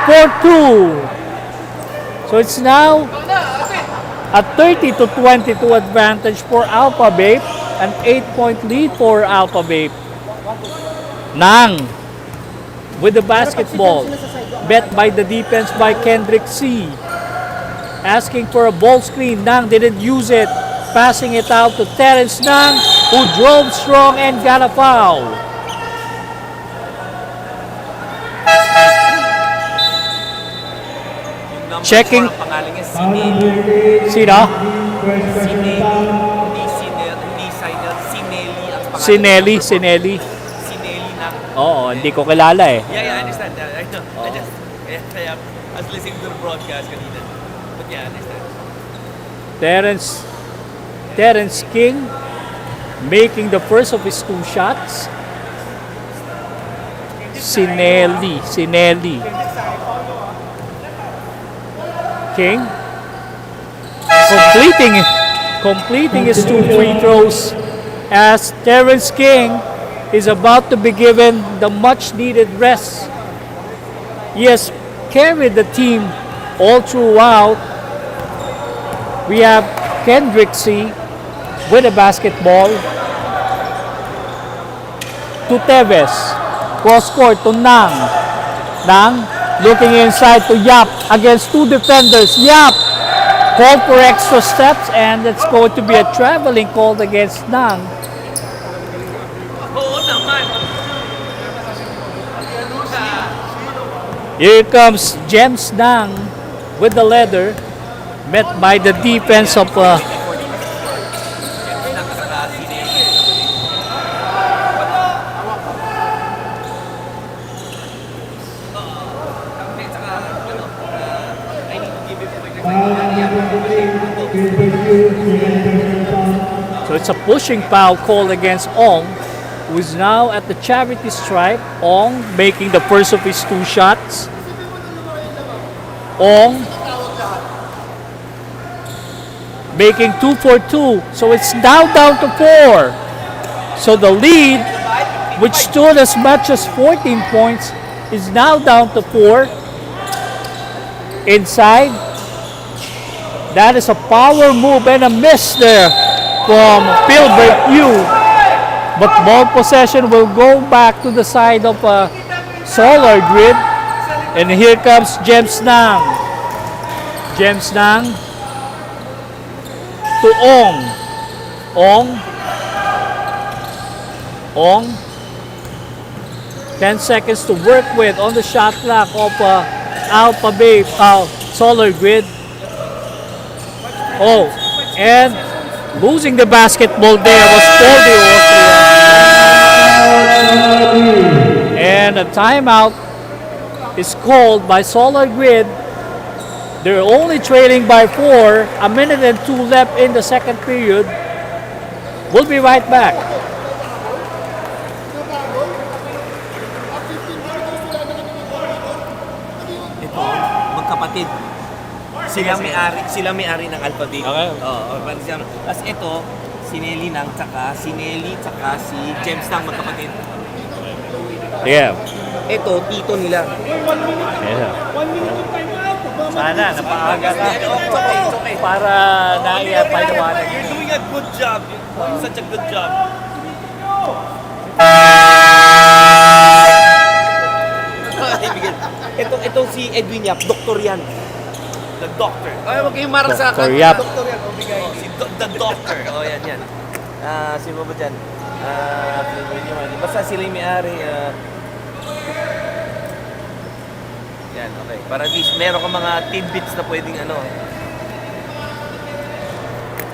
for 2. So it's now a 30-22 advantage for Alpha Babe. An 8-point lead for Alpha Babe. Nang with the basketball. Bet by the defense by Kendrick C. Asking for a ball screen. Nang didn't use it. Passing it out to Terrence Nang, who drove strong and got a foul. Checking. Ang pangalan niya, Sineli. Sino? Sineli. Sineli ng... Oo, hindi ko kilala eh. Yeah, I understand that. I know. I was listening to the broadcast kanina. But yeah, I understand. Terence King making the first of his 2 shots. Sinelli. King completing his 2 free throws as Terence King is about to be given the much needed rest. He has carried the team all throughout. We have Kendrick C with a basketball to Tevez. Cross court to Nang. Nang looking inside to Yap against 2 defenders. Yap called for extra steps, and it's going to be a traveling called against Nang. Oo naman. Here comes James Nang with the leather, met by the defense of so it's a pushing foul called against Ong, who is now at the charity stripe. Ong making the first of his 2 shots. Ong making 2 for 2. So it's now down to 4. So the lead, which stood as much as 14 points, is now down to 4. Inside. That is a power move and a miss there from Philbert Yu. But ball possession will go back to the side of Solar Grid. And here comes James Nang. James Nang to Ong. Ong. 10 seconds to work with on the shot clock of Alpha Bay Solar Grid. Oh, and losing the basketball there was Poldi Austria. And a timeout is called by Solar Grid. They're only trailing by 4. A minute and 2 left in the second period. We'll be right back. Ito, magkapatid. Sila may-ari ng alphabet. Okay. Oo, tapos ito, si Nelly Nang, tsaka si James Nang, magkapatid. Yeah. Ito, tito nila. Yeah. Sana, napaaga ka. It's okay. Para naiapaliwanag. You're doing a good job. Such a good job. Ito si Edwin Yap, doktor yan. The doctor. Ay, wag kayong marang sa akin. Dr. Yap. Doktor yan. The doctor. Oh, yan. Sino ba dyan? Basta sila yung may-ari. Yan, okay. Para at least meron ka mga tidbits na pwedeng ano.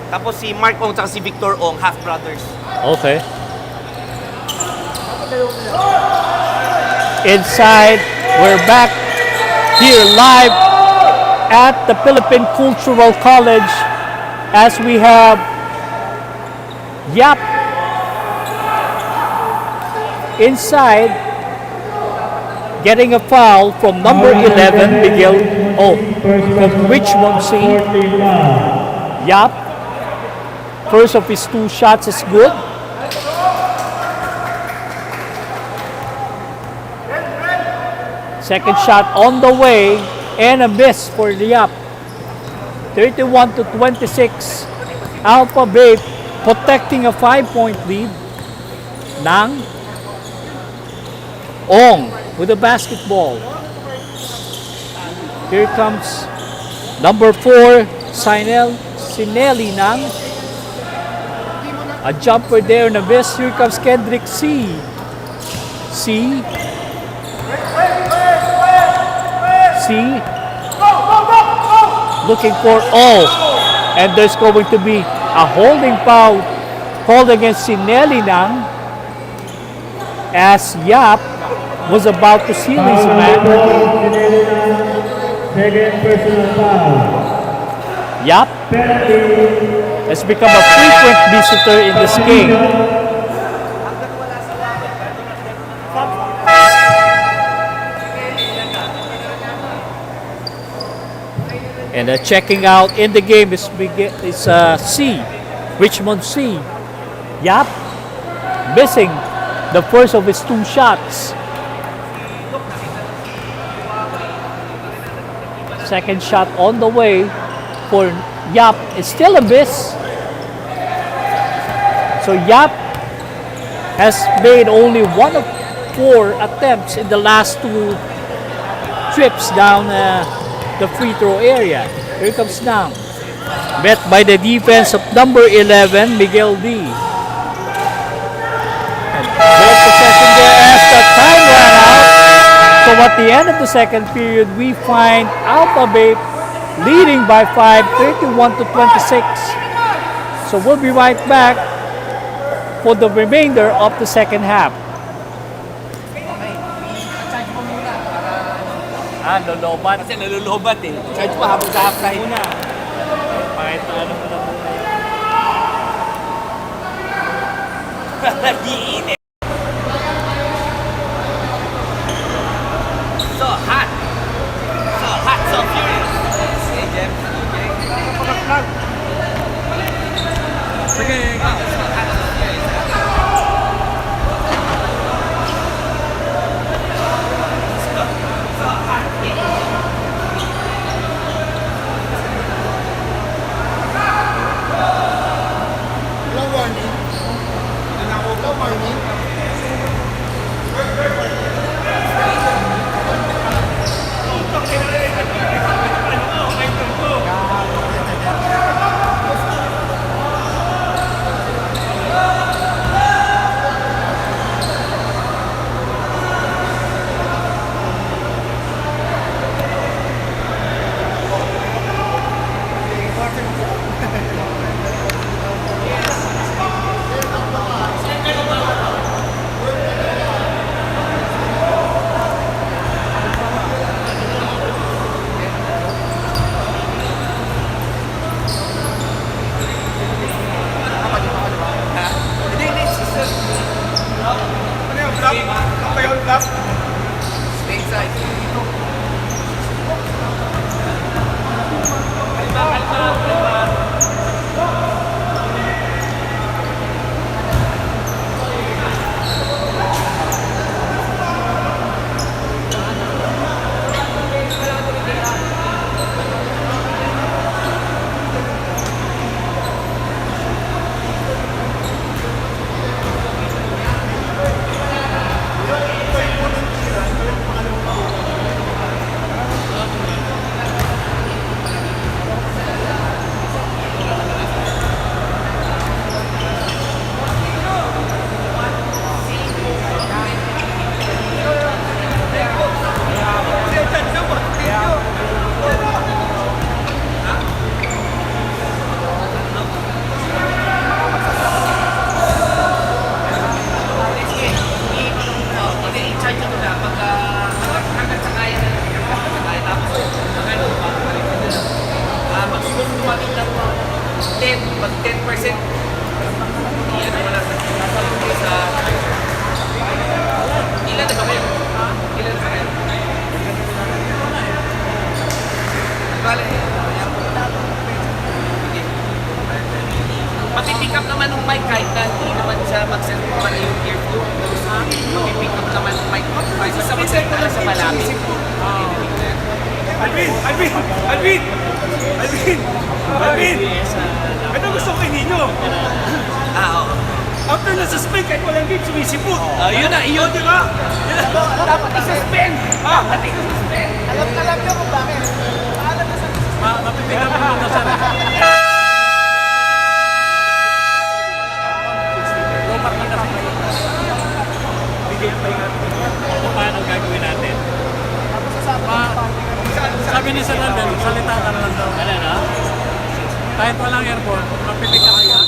Tapos si Mark Ong at si Victor Ong, half brothers. Okay. Inside, we're back here live at the Philippine Cultural College as we have Yap inside getting a foul from number 11, Miguel. Oh, from Richmond C. Yap, first of his 2 shots is good. Second shot on the way and a miss for Yap. 31-26. Alpha Bay protecting a 5-point lead. Nang. Ong with the basketball. Here comes number 4, Sinelli Nang. A jumper there and a miss. Here comes Kendrick C. Looking for and there's going to be a holding foul called against Sinelli Nang as Yap was about to seal his man. Second personal foul. Yap has become a frequent visitor in this game. And checking out in the game is C, Richmond C. Yap missing the first of his 2 shots. Second shot on the way for Yap is still a miss. So Yap has made only 1 of 4 attempts in the last 2 trips down the free throw area. Here comes now. Met by the defense of number 11, Miguel D. And ball possession there as the time ran out. So at the end of the second period, we find Alpha Babe leading by 5, 31 to 26. So we'll be right back for the remainder of the second half. Lolobat. Kasi nalulubat eh. Charge pa habang sa half-time. Muna. Kahit ano mo na muna. Nagiinit. So hot. So hot, so furious. Hey, Jeff. Sige, Pag 10%, iyan naman nasa ilan na ba kayo? Ilan na ba kayo? Bale, mapipick up naman ng mic kahit na hindi naman siya mag-send pa na yung earphone. Mapipick up naman ng mic kahit sa mag-send pa na sa malapit. Alvin! Ito gusto ko ninyo. Oo. After na-suspend, kahit walang game, sumisipot. Yun na, yun. Di ba? Dapat i-suspend. Dapat i-suspend. Alam niyo kung bakit. Paalam na sa mapipigan mo muna sa Lobat na kasi. Bigyan pa yung Paano gagawin natin? Sabi ni Sir Randall, salita ka naman daw. Ano na? Kahit walang airport, mapipigan ka.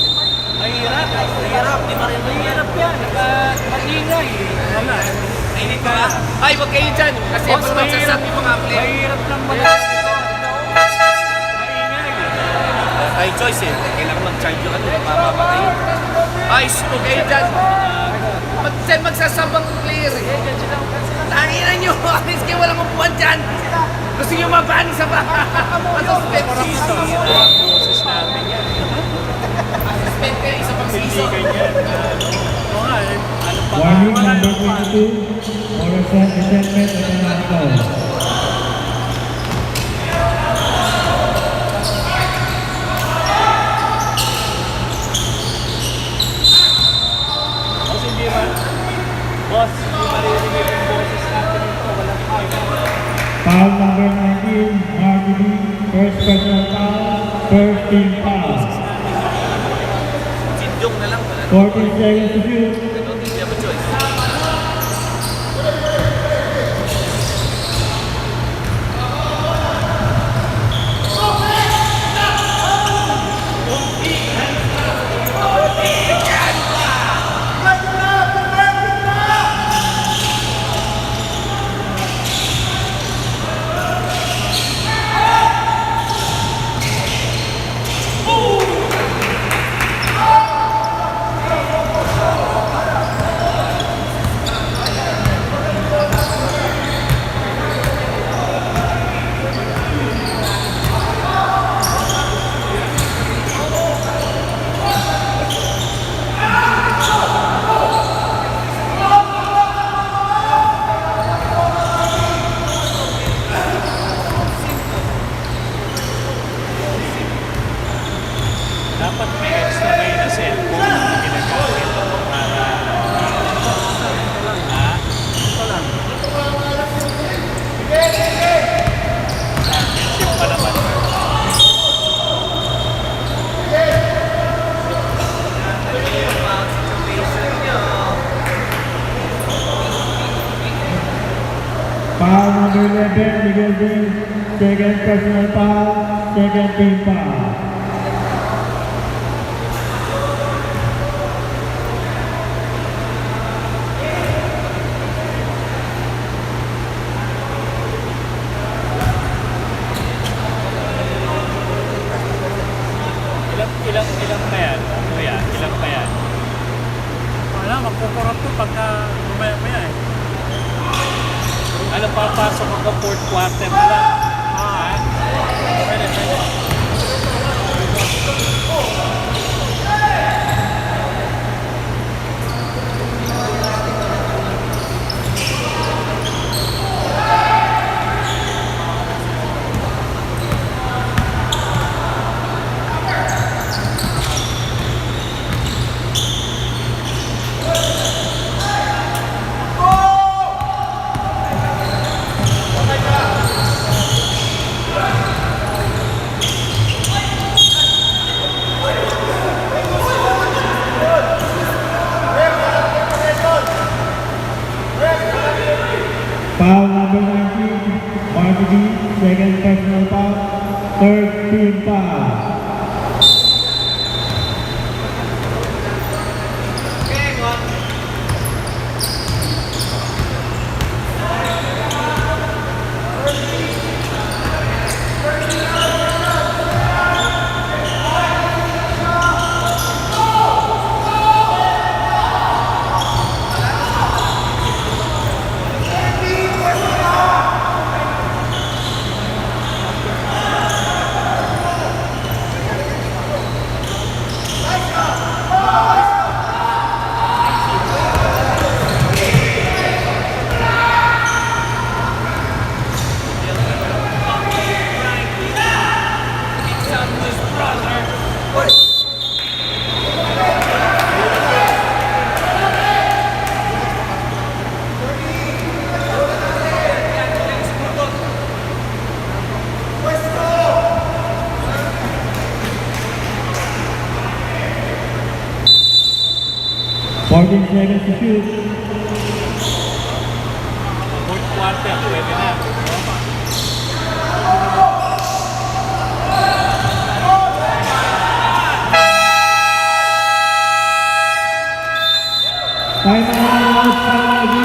Mahirap. Mahirap. Di ba rin mahirap yan? Maingay. Wala eh. Mainit ka ba? Ay, huwag kayo dyan. Kasi pag magsasabi mga player. Mahirap lang mag- Maingay. may choice eh. Kailangan mag-charge yung ano, mamamatay yun. Ay, sunog kayo dyan. Magsasabang player eh. Tanginan nyo, alis kayo walang upuan dyan. Gusto nyo mabani sa baha. Masuspend Dito, ang boses natin yan. Suspend kayo, isa pang season. Ganyan. Oo nga eh. Ano pa? Warning Wala number nang pa. 22. Oras sa resettlement at nanakaw. Boss, hindi man. Boss, hindi maririnig yung boses natin dito. Walang mic. Foul number 19. RGB. First personal foul. First team foul. Sindyong na lang. 14 seconds to shoot. I don't think we have a choice. Dapat may extra kayo na cellphone na ginagamit para championship pa naman. Foul number 11. Miguel James. Second personal foul. Second team foul. Ilang pa yan? Kuya, ilang pa yan? Wala, magkukurap to pagka maya eh. Ano, papasok ako 4th quarter na lang. Pwede. Foul number 19. RGB. Second personal foul. Third team foul. Fourteen seconds to shoot. 4th quarter, pwede na. Time out. RGB.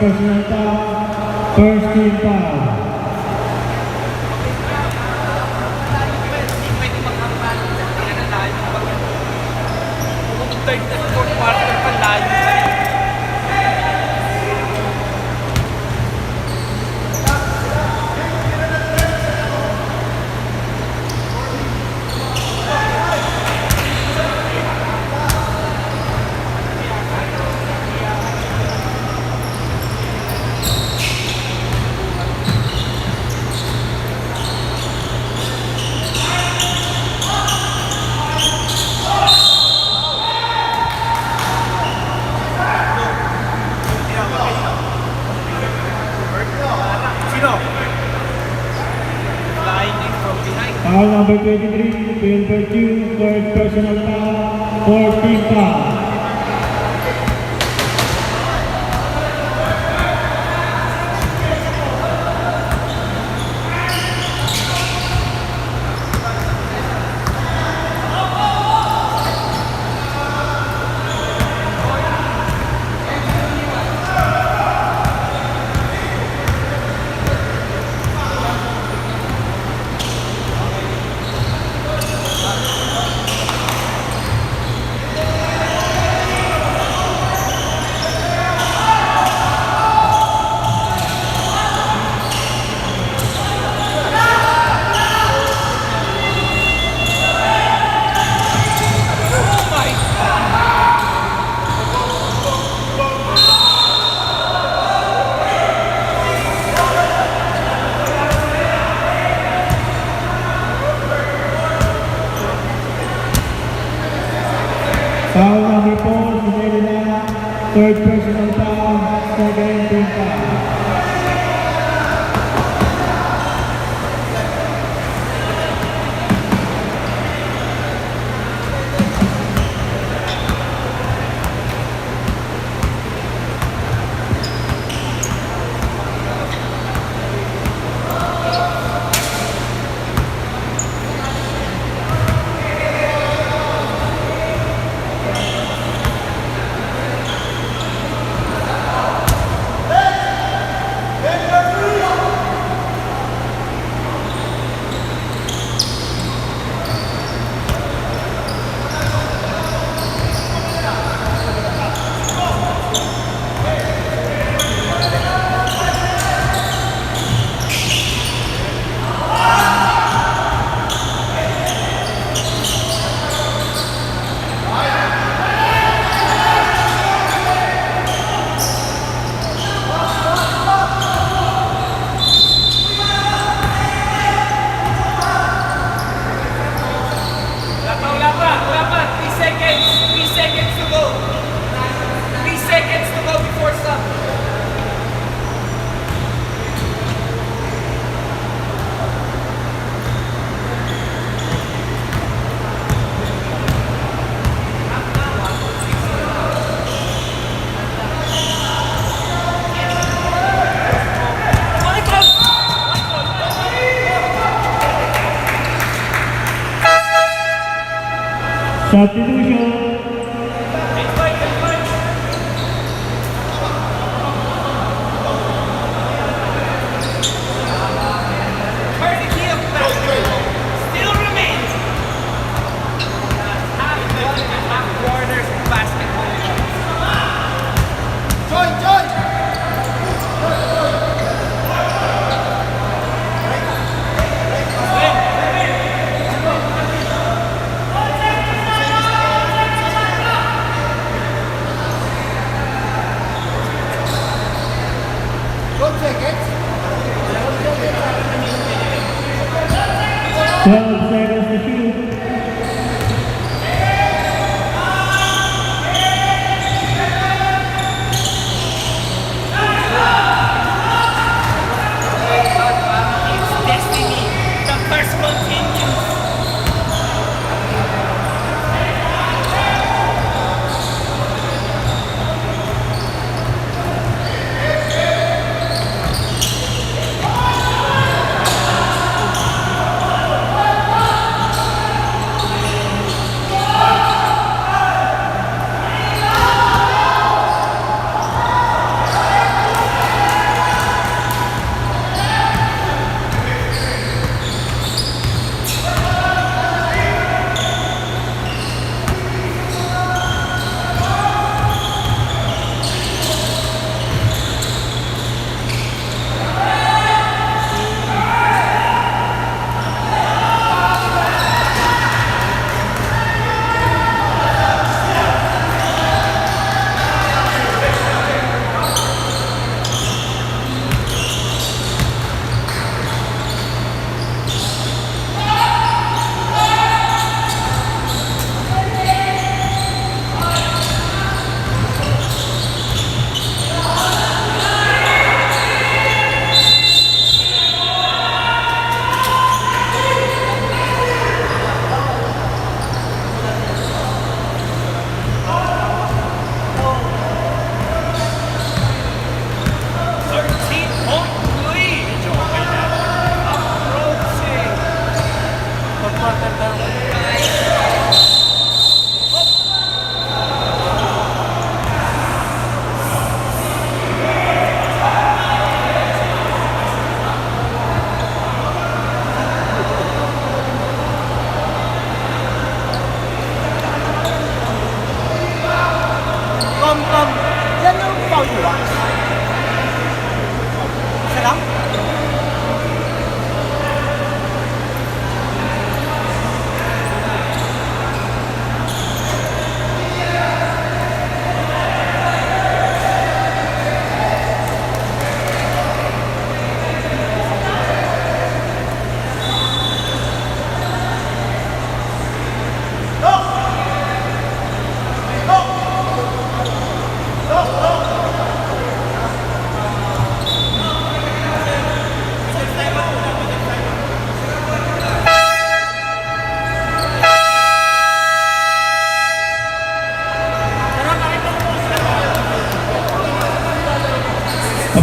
personal foul, first team foul. Hindi pwede magkampal. Kaya na tayo. Kung third at fourth quarter pa layo. Flying in from behind. Foul number 23, field by 2, third personal foul, fourth team foul. Foul number 4, Sinelina, third personal foul, second team foul. Substitution. Still remains. Half quarters of basketball.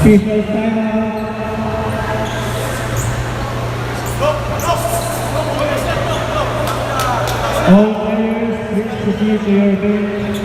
Official timeout. All players, please proceed to your bench.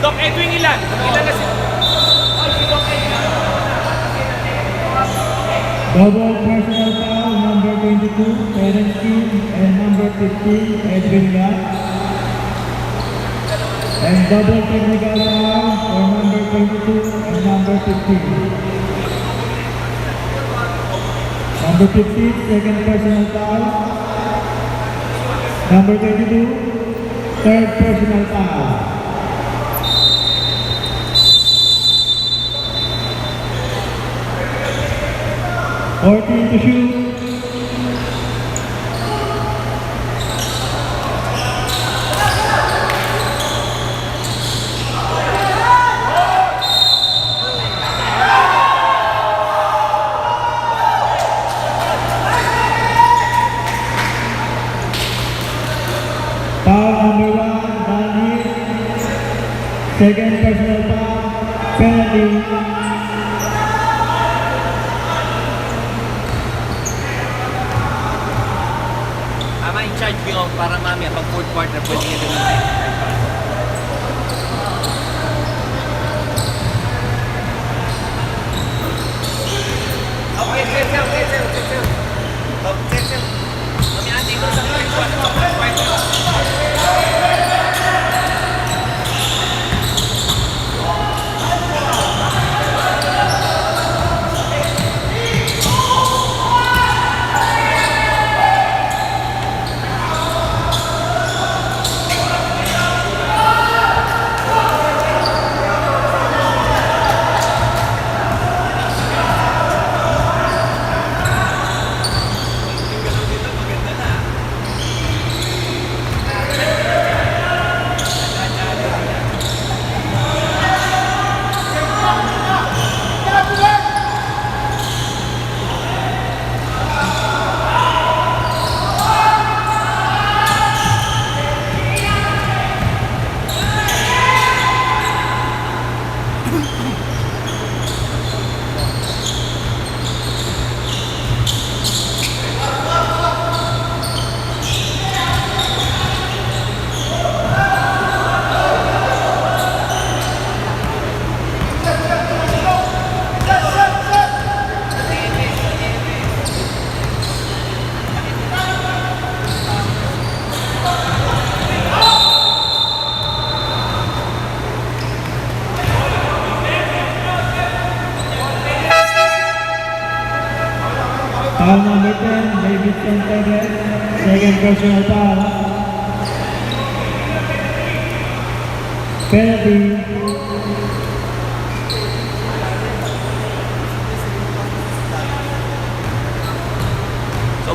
Doc Edwin ilan? Ilan na si... Double personal foul, number 22, Terence and number 15, Edwin Yap. And double technical foul for number 22 and number 15. Number 15, second personal foul. Number 22, third personal foul. 14 to shoot. Foul number 1, Dani. Second personal foul, penalty. Charge mo yun para mamaya pag fourth quarter pwede nga gamitin. Okay, sir. Kami ating ko sa fourth quarter. Foul number 10, David Santander, second personal foul. Penalty.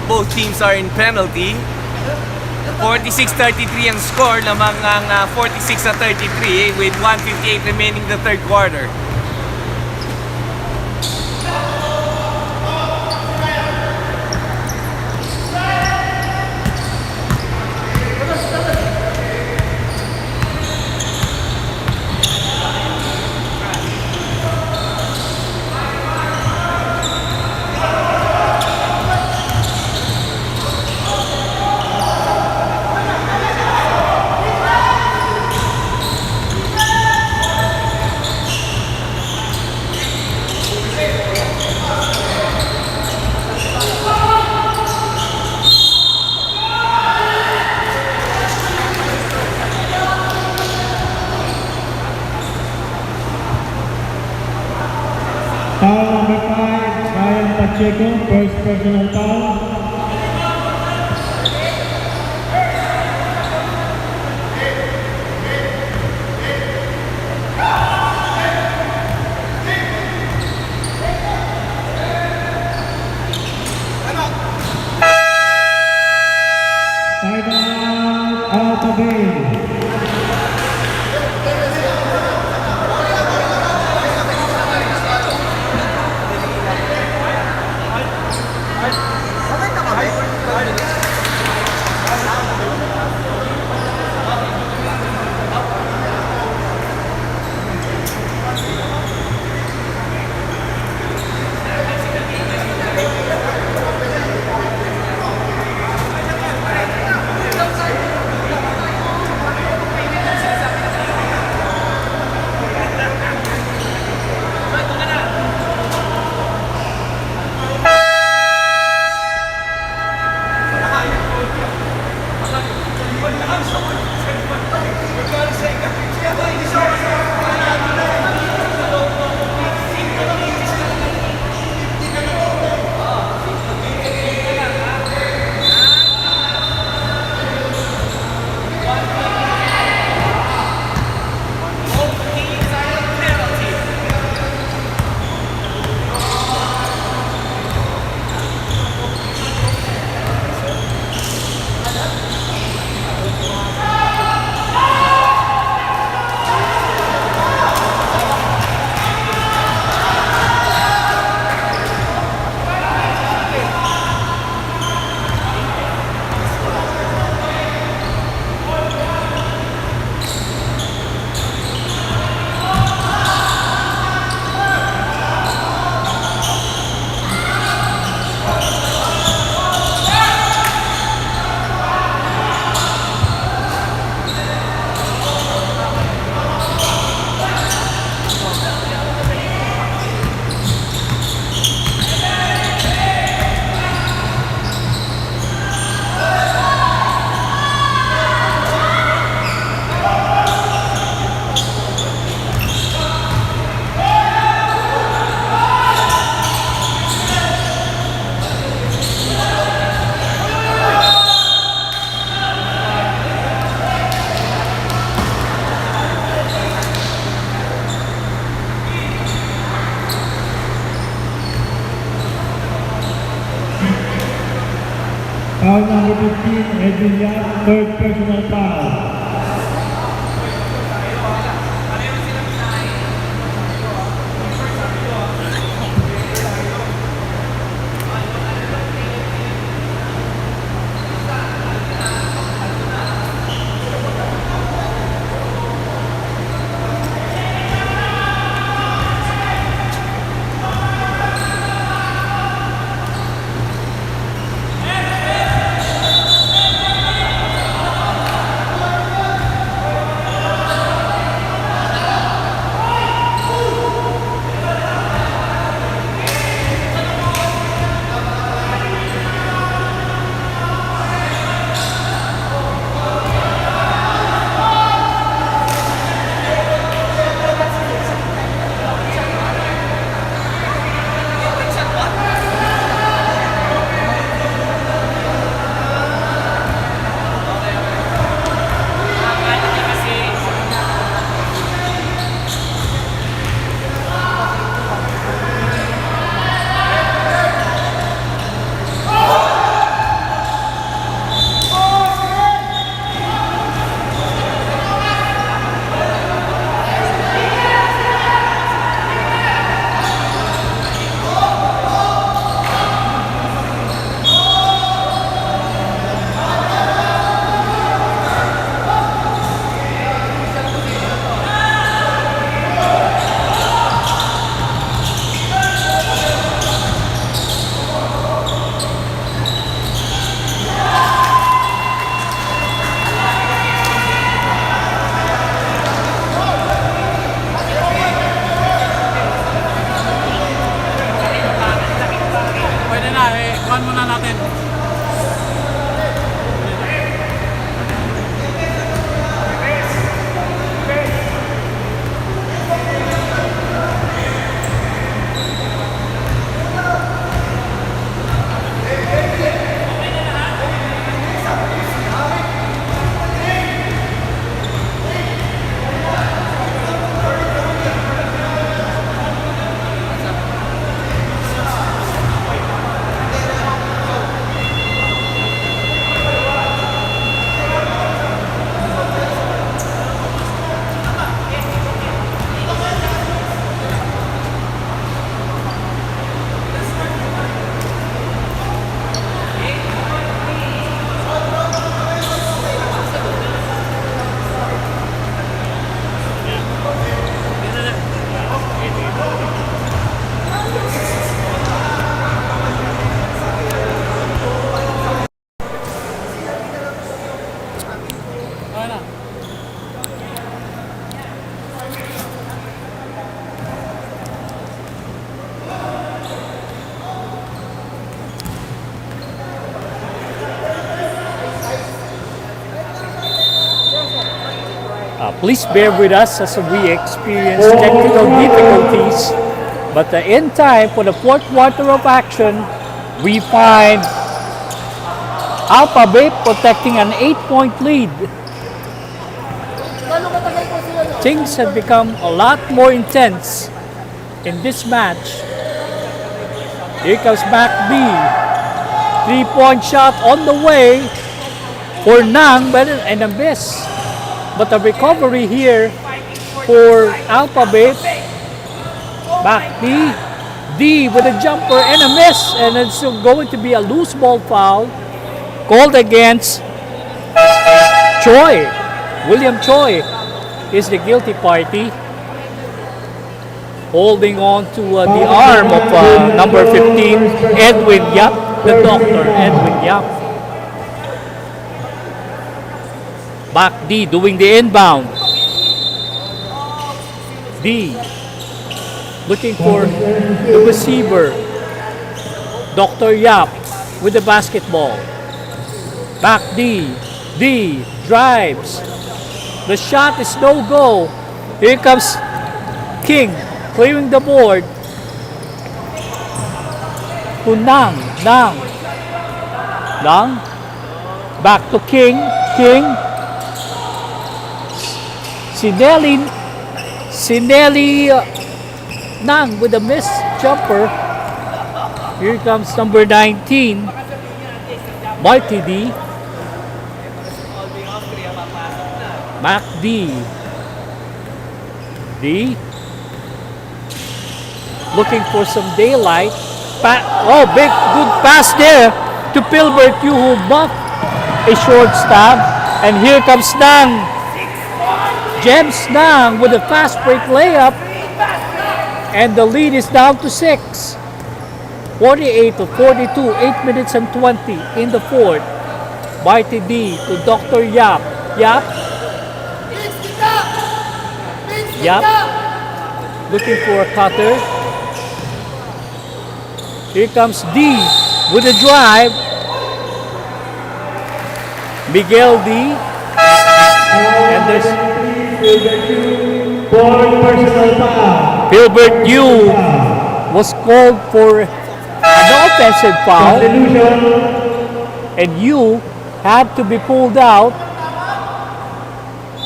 both teams are in penalty. 46-33 ang score, lamang ang 46-33 with 1:58 remaining the third quarter. Foul number 5, Ryan Pacheco, first personal foul. Timeout, Alpha Bay. Foul number 15, Edwin Yap, third personal foul. Okay na. Please bear with us as we experience technical difficulties. But in time for the fourth quarter of action, we find Alpha Babe protecting an 8-point lead. Things have become a lot more intense in this match. Here comes Mac B. 3-point shot on the way for Nang, and a miss. But a recovery here for Alpha Babe. Back D. D with a jumper and a miss. And it's going to be a loose ball foul called against Choi. William Choi is the guilty party. Holding on to the arm of number 15, Edwin Yap, the doctor, Edwin Yap. Back D doing the inbound. D looking for the receiver. Dr. Yap with the basketball. Back D. D drives. The shot is no go. Here comes King clearing the board to Nang. Nang. Back to King. King. Sinelli Nang with a missed jumper. Here comes number 19, Marty D. Mac D. D. Looking for some daylight. Big good pass there to Pilbert Yu, who buffed a short stab. And here comes Nang. James Nang with a fast break layup. And the lead is down to 6. 48-42, 8 minutes and 20 in the fourth. Marty D to Dr. Yap. Yap. Looking for a cutter. Here comes D with a drive. Miguel D. And there's Pilbert Yu was called for an offensive foul, and Yu had to be pulled out.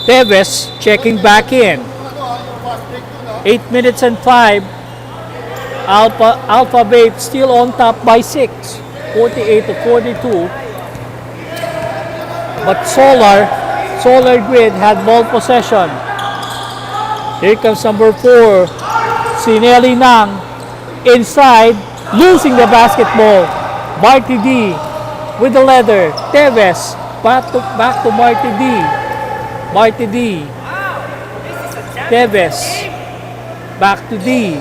Teves checking back in. 8 minutes and 5. Alpha Babe still on top by 6. 48-42. But Solar Grid had ball possession. Here comes number 4, Sinelli Nang, inside, losing the basketball. Marty D with the leather. Teves back to Marty D. Marty D. Teves back to D.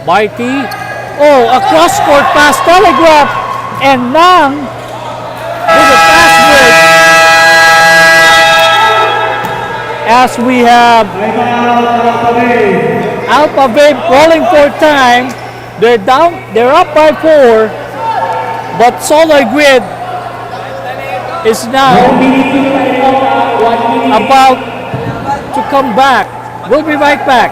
Marty. A cross-court pass, telegraph, and Nang with a fast break. As we have Alpha Babe calling for time. They're up by 4, but Solar Grid is now about to come back. We'll be right back.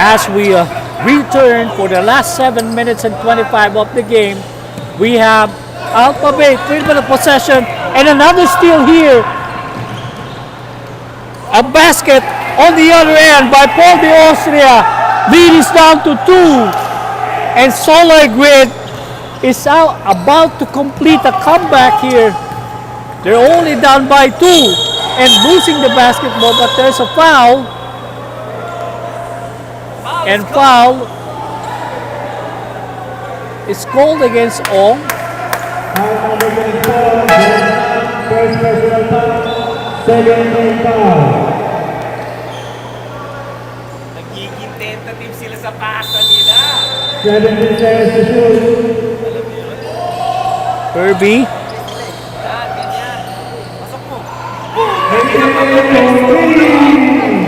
As we return for the last 7 minutes and 25 of the game, we have Alpha Bay, 3-minute possession, and another steal here. A basket on the other end by Paul de Austria. Lead is down to 2. And Solar Grid is now about to complete a comeback here. They're only down by 2 and losing the basketball, but there's a foul. And foul is called against Ong. First personal foul, second team foul. Nagiging tentative sila sa pasa nila. 17 seconds to shoot. Kirby.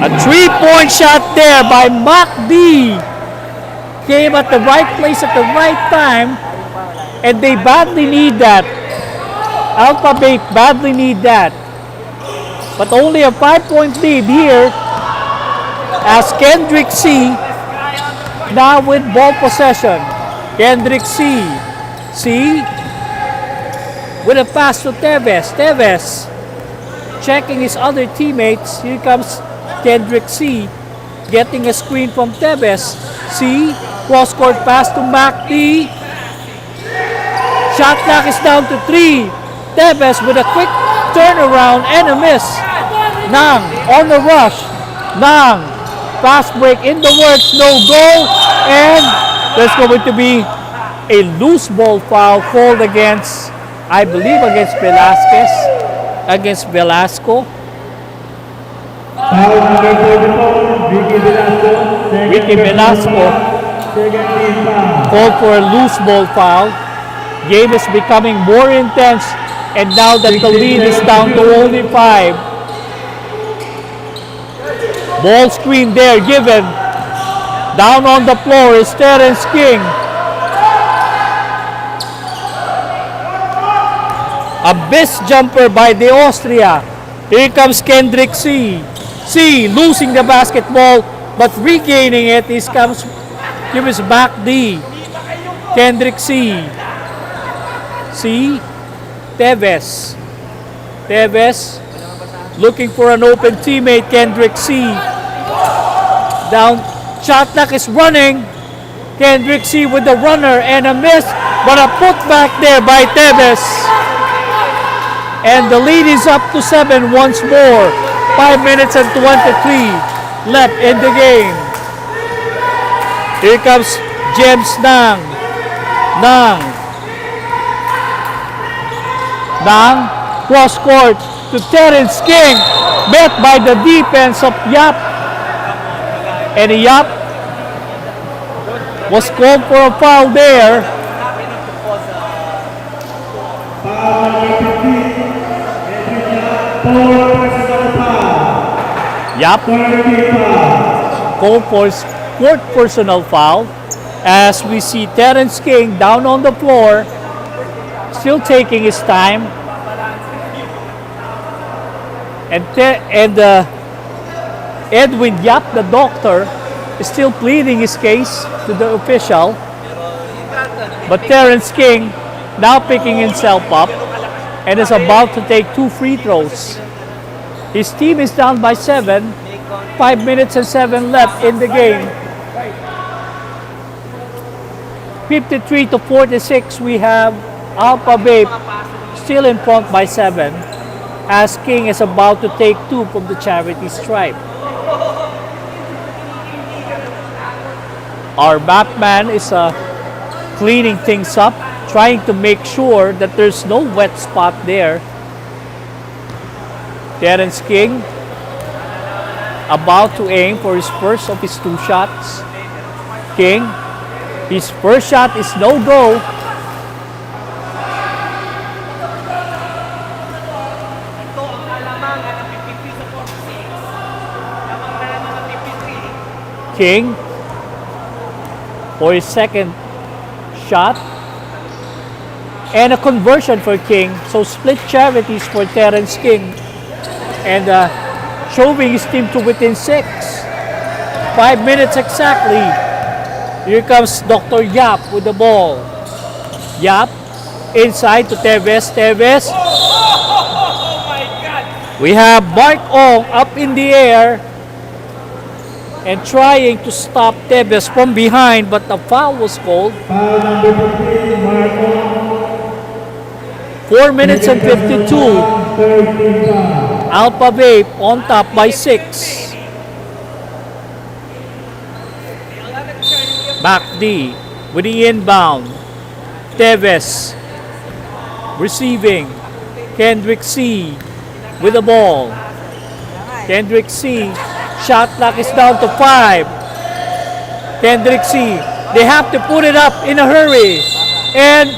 A 3-point shot there by Mac D. Came at the right place at the right time, and they badly need that. Alpha Bay badly need that. But only a 5-point lead here as Kendrick C now with ball possession. Kendrick C. C with a pass to Tevez. Tevez checking his other teammates. Here comes Kendrick C getting a screen from Tevez. C, cross-court pass to Mac D. Shot clock is down to 3. Tevez with a quick turnaround and a miss. Nang on the rush. Nang, fast break in the works, no goal. And there's going to be a loose ball foul called against, I believe against Velasquez. Against Velasco. Foul number 44, Ricky Velasco. Ricky Velasco Second team foul. called for a loose ball foul. Game is becoming more intense, and now that the lead is down to only 5. Ball screen there given. Down on the floor is Terrence King. A best jumper by De Austria. Here comes Kendrick C. C losing the basketball, but regaining it. Here comes back D. Kendrick C. C. Tevez. Tevez looking for an open teammate. Kendrick C. Down. Shot clock is running. Kendrick C with the runner and a miss, but a putback there by Tevez. And the lead is up to 7 once more. 5 minutes and 23 left in the game. Here comes James Nang. Nang. Nang, cross court to Terrence King. Met by the defense of Yap. And Yap was called for a foul there. Foul number 15, four personal foul. Yap Third team foul. called for fourth personal foul as we see Terrence King down on the floor, still taking his time. And Edwin Yap, the doctor, is still pleading his case to the official. But Terrence King now picking himself up and is about to take 2 free throws. His team is down by 7. 5 minutes and 7 left in the game. 53-46, we have Alpha Bay still in front by 7 as King is about to take 2 from the charity stripe. Our map man is cleaning things up, trying to make sure that there's no wet spot there. Terrence King about to aim for his first of his 2 shots. King, his first shot is no go. King for his second shot. And a conversion for King. So split charities for Terrence King. And shoving his team to within 6. 5 minutes exactly. Here comes Dr. Yap with the ball. Yap inside to Tevez. Tevez. We have Mark Ong up in the air and trying to stop Tevez from behind, but the foul was called. Foul number 15, Marco. 4 minutes and 52. Third team foul. Alpha Vape on top by 6. Back D with the inbound. Tevez receiving. Kendrick C with the ball. Kendrick C. Shot clock is down to 5. Kendrick C. They have to put it up in a hurry. And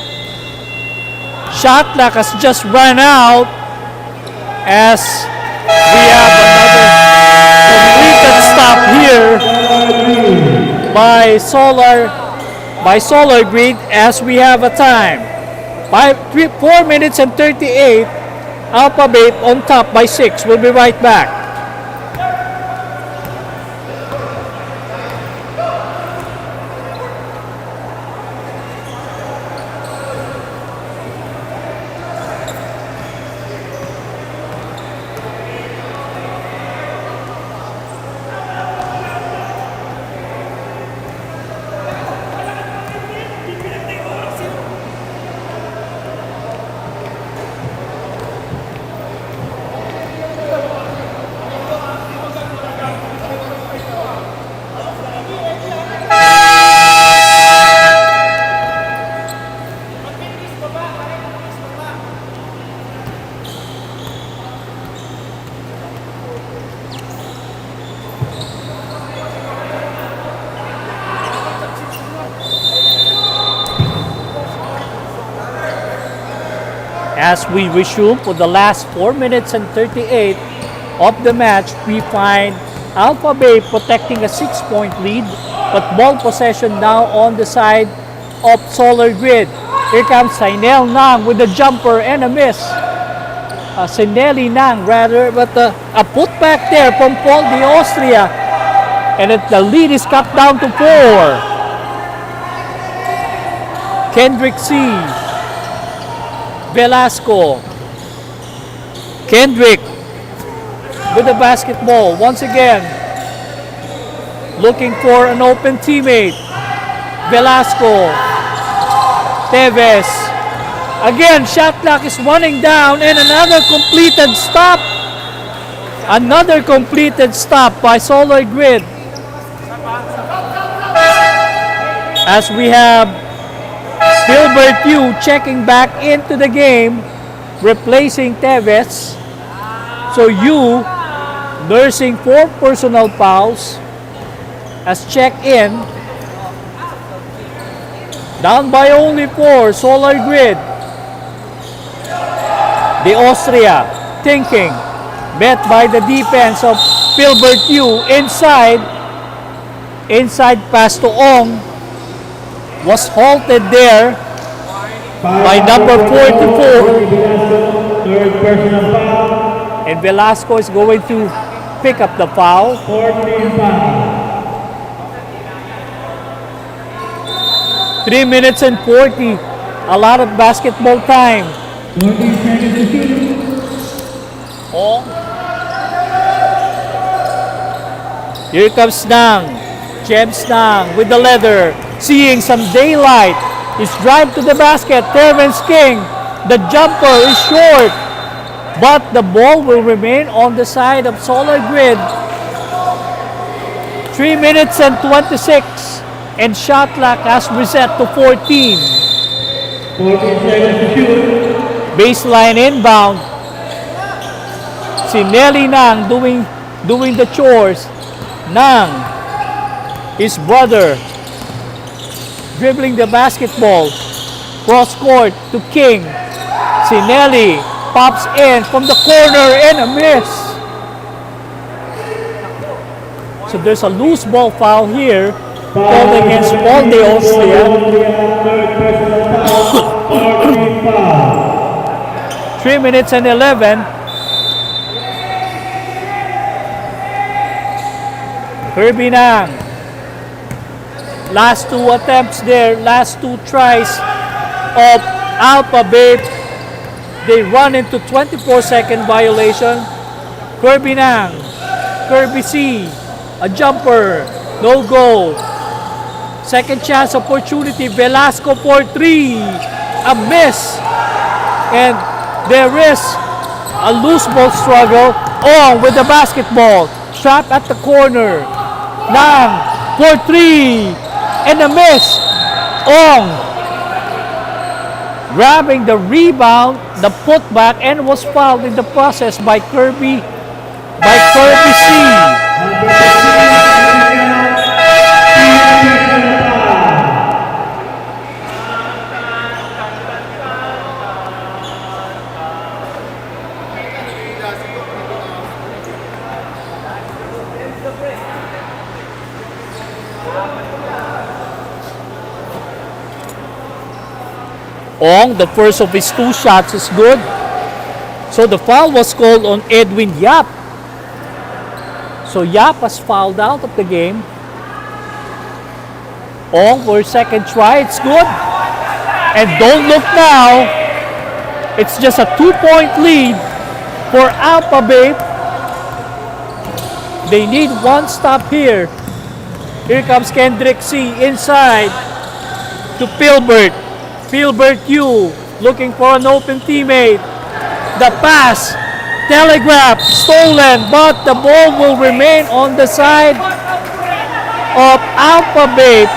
shot clock has just run out as we have another completed stop here by Solar Grid as we have a time. 4 minutes and 38. Alpha Vape on top by 6. We'll be right back. As we resume for the last 4 minutes and 38 of the match, we find Alpha Vape protecting a 6-point lead, but ball possession now on the side of Solar Grid. Here comes Sainel Nang with the jumper and a miss. Sinelli Nang rather, but a putback there from Paul de Austria. And the lead is cut down to 4. Kendrick C. Velasco. Kendrick with the basketball once again. Looking for an open teammate. Velasco. Tevez. Again, shot clock is running down and another completed stop. Another completed stop by Solar Grid. As we have Gilbert Yu checking back into the game, replacing Tevez. So Yu nursing 4 personal fouls as check in. Down by only 4, Solar Grid. De Austria thinking, met by the defense of Gilbert Yu inside. Inside pass to Ong. Was halted there by number 44. Third personal foul. And Velasco is going to pick up the foul. Fourth team foul. 3 minutes and 40. A lot of basketball time. 14 seconds to shoot. Ong. Here comes Nang. James Nang with the leather. Seeing some daylight. His drive to the basket. Terrence King. The jumper is short. But the ball will remain on the side of Solar Grid. 3 minutes and 26. And shot clock has reset to 14. 14 seconds to shoot. Baseline inbound. Si Nelly Nang doing the chores. Nang, his brother, dribbling the basketball. Cross court to King. Si Nelly pops in from the corner and a miss. So there's a loose ball foul here. Called against Paul de Austria. Third personal foul. Fourth team foul. 3 minutes and 11. Kirby Nang. Last two attempts there, last two tries of Alpha Babe. They run into 24-second violation. Kirby Nang. Kirby C. A jumper. No go. Second chance opportunity. Velasco for 3. A miss. And there is a loose ball struggle. On with the basketball. Trap at the corner. Nang for 3. And a miss. Ong grabbing the rebound, the putback, and was fouled in the process by Kirby C. Ong, the first of his 2 shots is good. So the foul was called on Edwin Yap. So Yap has fouled out of the game. Ong for second try, it's good. And don't look now. It's just a 2-point lead for Alpha Babe. They need one stop here. Here comes Kendrick C inside to Pilbert. Pilbert U looking for an open teammate. The pass, telegraph, stolen, but the ball will remain on the side of Alpha Babe.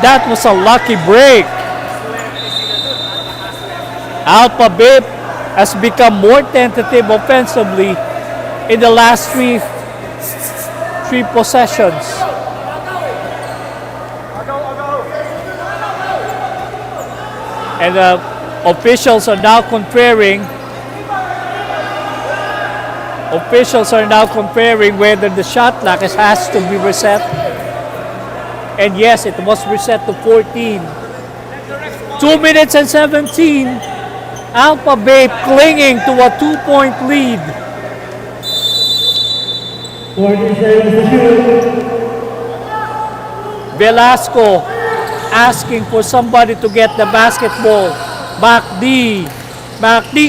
That was a lucky break. Alpha Babe has become more tentative offensively in the last three possessions. And the officials are now conferring. Whether the shot clock has to be reset. And yes, it was reset to 14. 2 minutes and 17. Alpha Babe clinging to a 2-point lead. 40 seconds to shoot. Velasco asking for somebody to get the basketball. MacD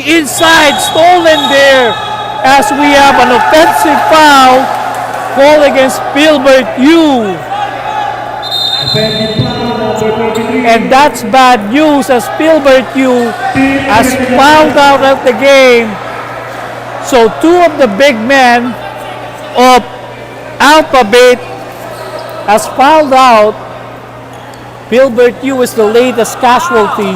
inside, stolen there as we have an offensive foul call against Pilbert U. Offensive foul, number 23. And that's bad news as Pilbert U has fouled out of the game. So 2 of the big men of Alpha Babe has fouled out. Pilbert U is the latest casualty.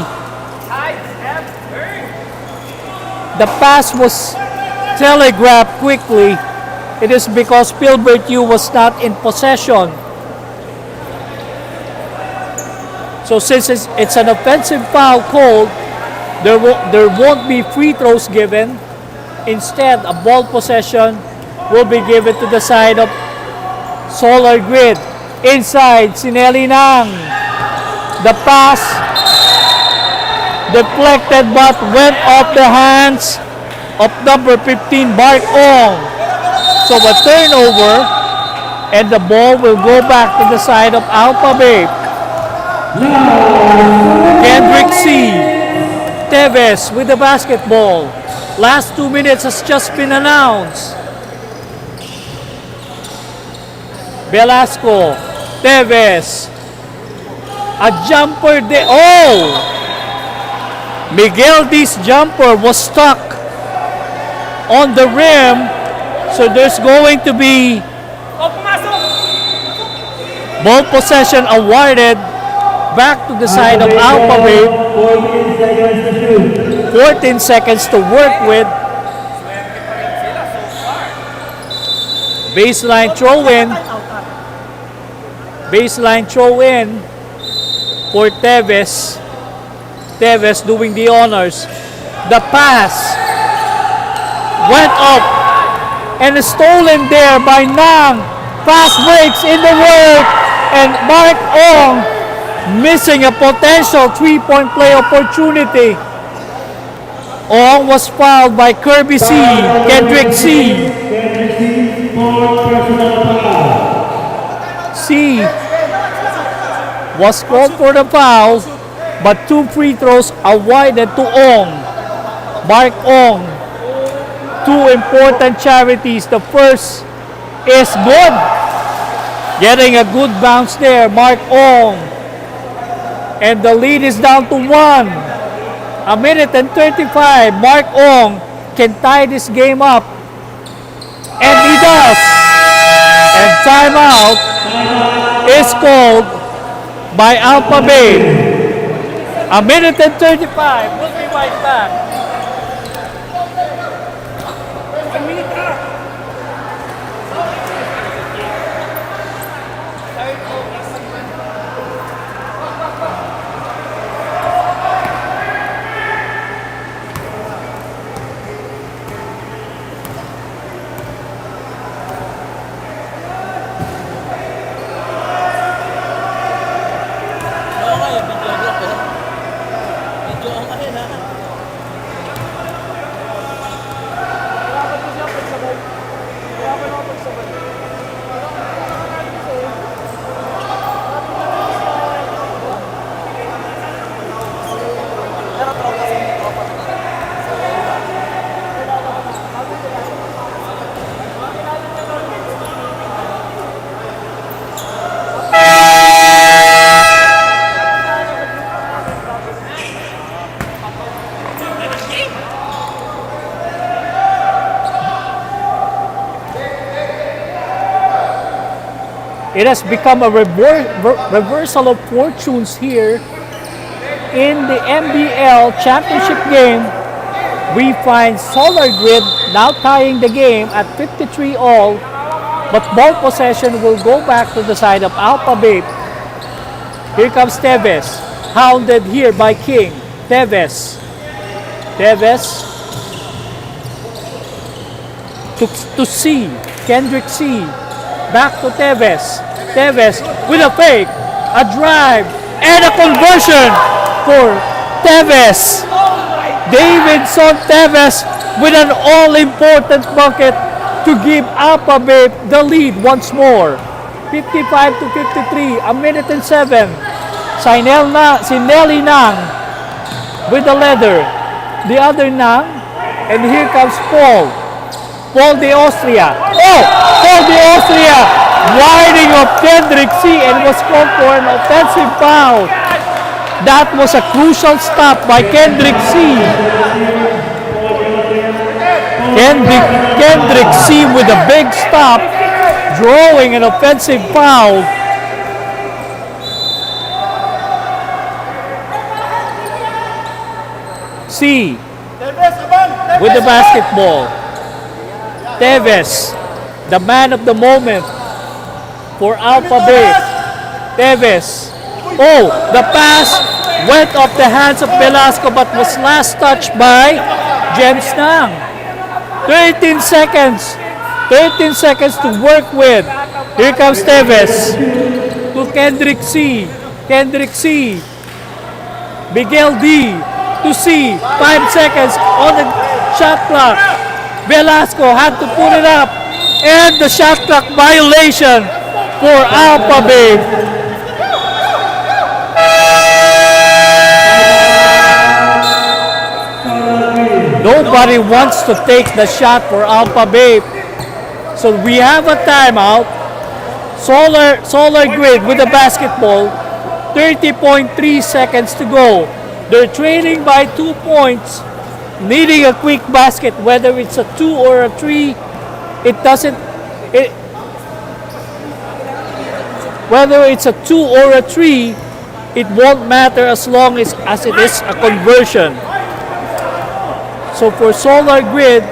The pass was telegraphed quickly. It is because Pilbert U was not in possession. So since it's an offensive foul called, there won't be free throws given. Instead, a ball possession will be given to the side of Solar Grid. Inside, Sinelli Nang. The pass deflected but went off the hands of number 15, Bart Ong. So a turnover and the ball will go back to the side of Alpha Babe. Kendrick C. Teves with the basketball. Last 2 minutes has just been announced. Velasco, Teves. A jumper there. Oh! Miguel D's jumper was stuck on the rim. So there's going to be ball possession awarded back to the side of Alpha Babe. 14 seconds to work with. Baseline throw in. Baseline throw in for Teves. Teves doing the honors. The pass went up and is stolen there by Nang. Fast breaks in the work and Mark Ong missing a potential 3-point play opportunity. Ong was fouled by Kirby C. Kendrick C. Kendrick C. for personal foul. C was called for the foul, but 2 free throws awarded to Ong. Mark Ong. 2 important charities. The first is good. Getting a good bounce there, Mark Ong. And the lead is down to 1. A minute and 35. Mark Ong can tie this game up. And he does. And timeout is called by Alpha Bay. A minute and 35. We'll be right back. Oo nga yung videographer. Medyo ang ano na. It has become a reversal of fortunes here in the MBL Championship game. We find Solar Grid now tying the game at 53 all, but ball possession will go back to the side of Alpha Babe. Here comes Teves, hounded here by King. Teves to C, Kendrick C. Back to Teves. Teves with a fake, a drive, and a conversion for Teves. Davidson Teves with an all-important bucket to give Alpha Babe the lead once more. 55 to 53, a minute and 7. Si Nelly Nang with the leather. The other Nang, and here comes Paul. Paul de Austria. Oh! Paul de Austria winding of Kendrick C, and was called for an offensive foul. That was a crucial stop by Kendrick C. Kendrick C with a big stop, drawing an offensive foul. C with the basketball. Teves, the man of the moment for Alpha Bay. Teves. Oh, the pass went off the hands of Velasco but was last touched by James Nang. 13 seconds. 13 seconds to work with. Here comes Teves to Kendrick C. Kendrick C. Miguel D. to C. 5 seconds on the shot clock. Velasco had to put it up. And the shot clock violation for Alpha Babe. Nobody wants to take the shot for Alpha Babe. So we have a timeout. Solar Grid with the basketball. 30.3 seconds to go. They're trailing by 2 points. Needing a quick basket, whether it's a 2 or a 3, it doesn't. Whether it's a 2 or a 3, it won't matter as long as it is a conversion. So for Solar Grid,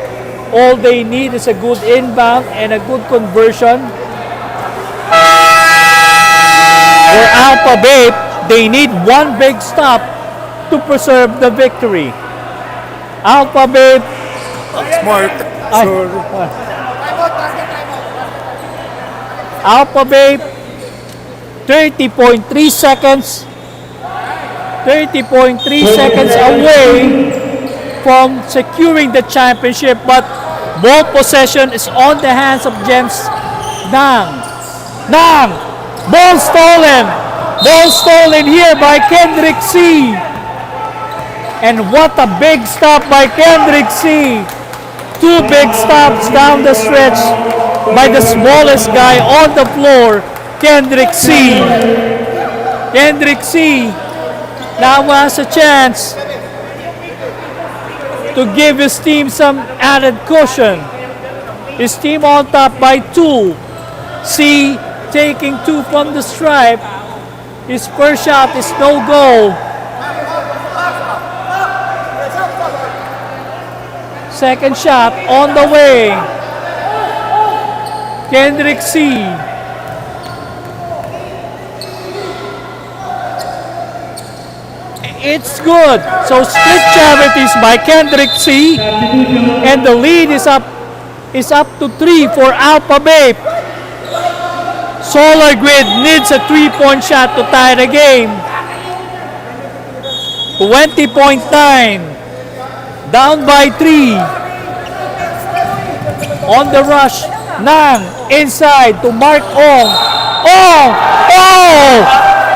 all they need is a good inbound and a good conversion. For Alpha Babe, they need one big stop to preserve the victory. Alpha Babe. Smart. Sorry. Alpha Babe, 30.3 seconds. 30.3 seconds away from securing the championship, but ball possession is on the hands of James Nang. Nang Ball stolen. Ball stolen here by Kendrick C. And what a big stop by Kendrick C. Two big stops down the stretch by the smallest guy on the floor, Kendrick C. Kendrick C now has a chance to give his team some added cushion. His team on top by 2. C taking 2 from the stripe. His first shot is no goal. Second shot on the way. Kendrick C. It's good. So split charities by Kendrick C. And the lead is up to 3 for Alpha Babe. Solar Grid needs a 3-point shot to tie the game. 20.9. Down by 3. On the rush. Nang inside to Mark Ong. Oh!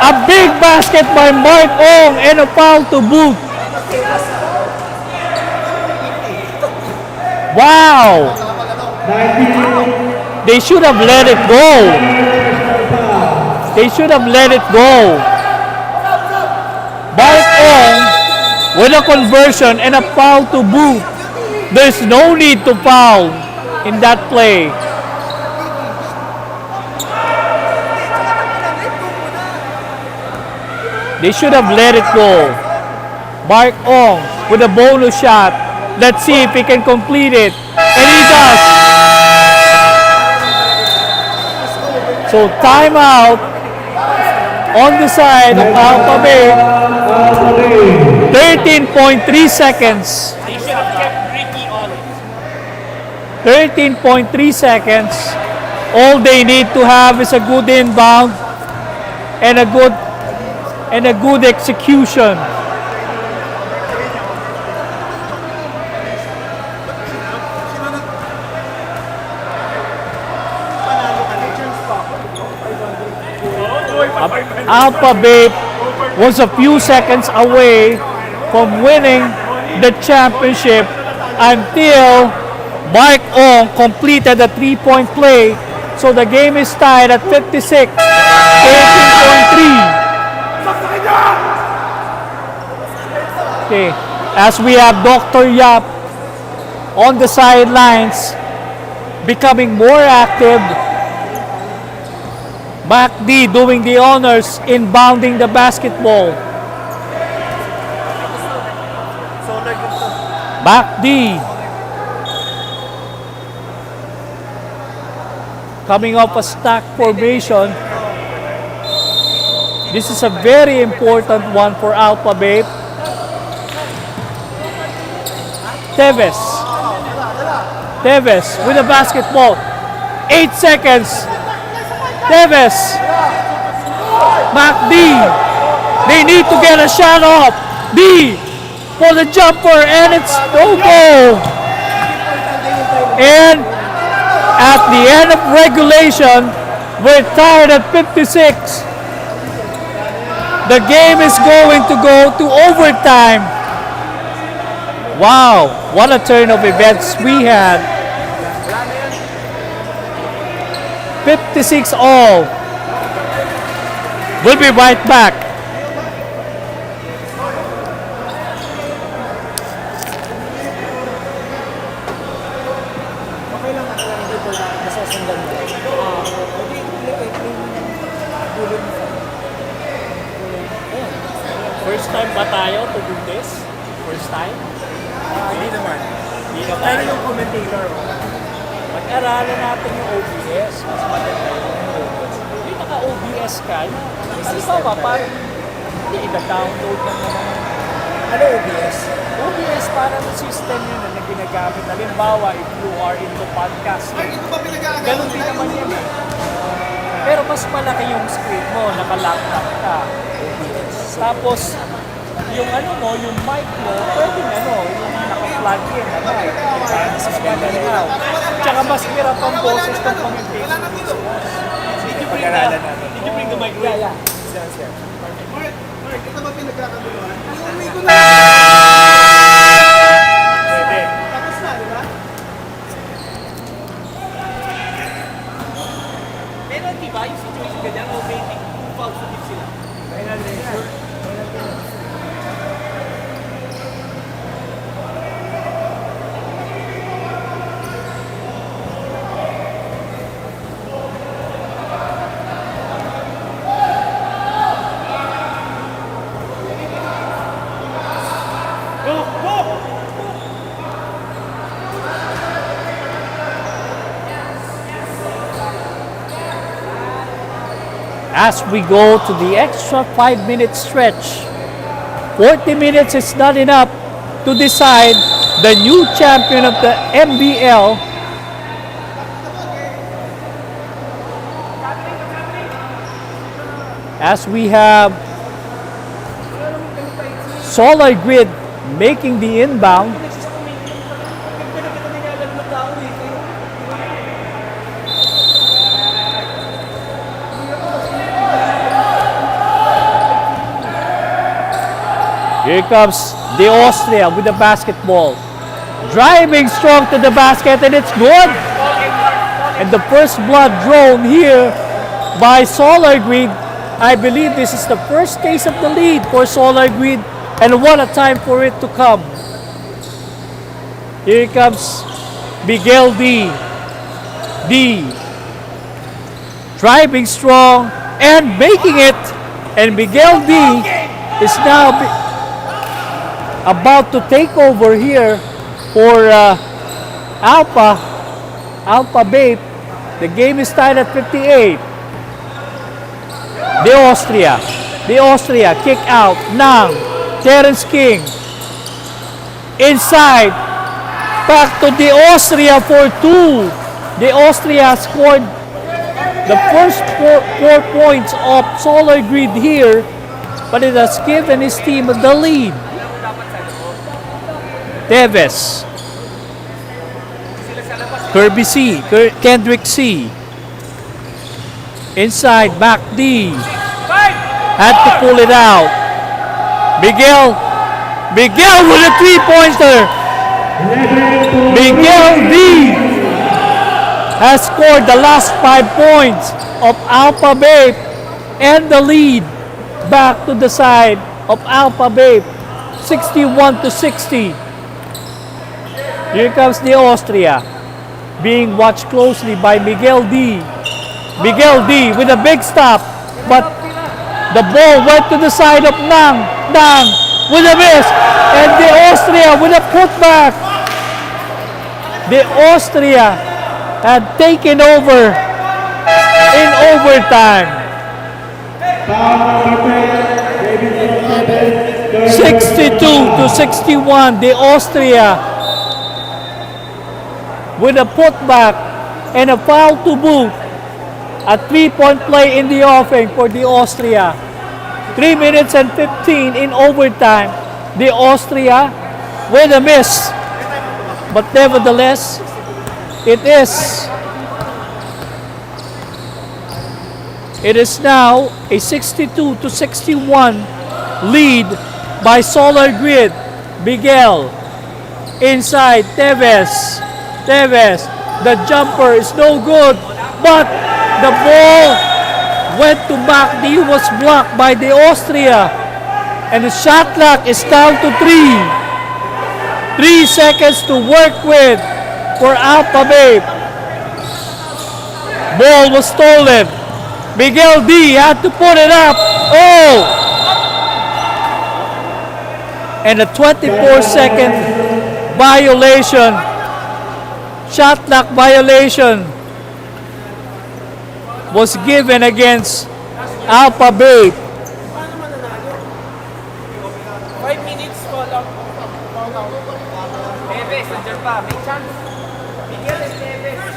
A big basket by Mark Ong and a foul to boot. Wow! They should have let it go. They should have let it go. Mark Ong with a conversion and a foul to boot. There's no need to foul in that play. They should have let it go. Mark Ong with a bonus shot. Let's see if he can complete it. And he does. So timeout on the side of Alpha Bay. 13.3 seconds. They should have kept Ricky on it. 13.3 seconds. All they need to have is a good inbound and a good execution. Alpha Babe was a few seconds away from winning the championship until Mark Ong completed a 3-point play. So the game is tied at 56, 13.3. Okay, as we have Dr. Yap on the sidelines becoming more active. Mac D doing the honors inbounding the basketball. Mac D coming off a stack formation. This is a very important one for Alpha Babe. Teves with the basketball. 8 seconds. Teves. Mac D. They need to get a shot off. D for the jumper and it's no goal. And at the end of regulation, we're tied at 56. The game is going to go to overtime. Wow, what a turn of events we had. 56 all. We'll be right back. First time ba tayo to do this? First time? Hindi naman. Pero yung commentator, Pag-aralan natin yung OBS, mas maganda yung OBS. Hindi naka-OBS ka, halimbawa, parang hindi i-download lang naman. ano OBS? OBS parang system yun na ginagamit. Halimbawa, if you are into podcasting, ganun din naman yan eh. Pero mas malaki yung screen mo, naka-laptop ka. Tapos, yung ano mo, yung mic mo, pwede yung naka-plug in, para sa magandang. Tsaka mas hirap ang boses ng commentator. pag-aralan natin. Did you bring the microwave? Yeah. Sir. Ito ba pinagkakaguluhan? Pwede. Tapos na, di ba? Pero di ba yung situation ganyan, o may false tip sila? As we go to the extra 5-minute stretch, 40 minutes is not enough to decide the new champion of the MBL. As we have Solid Grid making the inbound. Here comes the Austria with the basketball. Driving strong to the basket, and it's good. And the first blood drawn here by Solar Grid. I believe this is the first case of the lead for Solar Grid, and what a time for it to come. Here comes Miguel D. Driving strong and making it. And Miguel D is now about to take over here for Alpha Bape. The game is tied at 58. The Austria kick out ng Terence King. Inside, back to the Austria for 2. The Austria scored the first four points of Solar Grid here, but it has given his team the lead. Teves, Kirby C, Kendrick C. Inside, back D. Had to pull it out. Miguel with a 3-pointer. Miguel D has scored the last 5 points of Alpha Bape, and the lead back to the side of Alpha Bape, 61-60. Here comes the Austria, being watched closely by Miguel D. Miguel D with a big stop, but the ball went to the side of Nang with a miss, and the Austria with a putback. The Austria had taken over in overtime. 62-61, the Austria with a putback and a foul to boot. A 3-point play in the offing for the Austria. 3 minutes and 15 in overtime. The Austria with a miss. But nevertheless, it is now a 62-61 lead by Solar Grid. Miguel inside, Teves, the jumper is no good, but the ball went to back. D was blocked by the Austria, and the shot clock is down to 3. 3 seconds to work with for Alpha Bape. Ball was stolen. Miguel D had to put it up. Oh! And a 24-second violation. Shot clock violation was given against Alpha Bape. 5 minutes fall out. Teves, nandiyan pa. May chance. Miguel and Teves.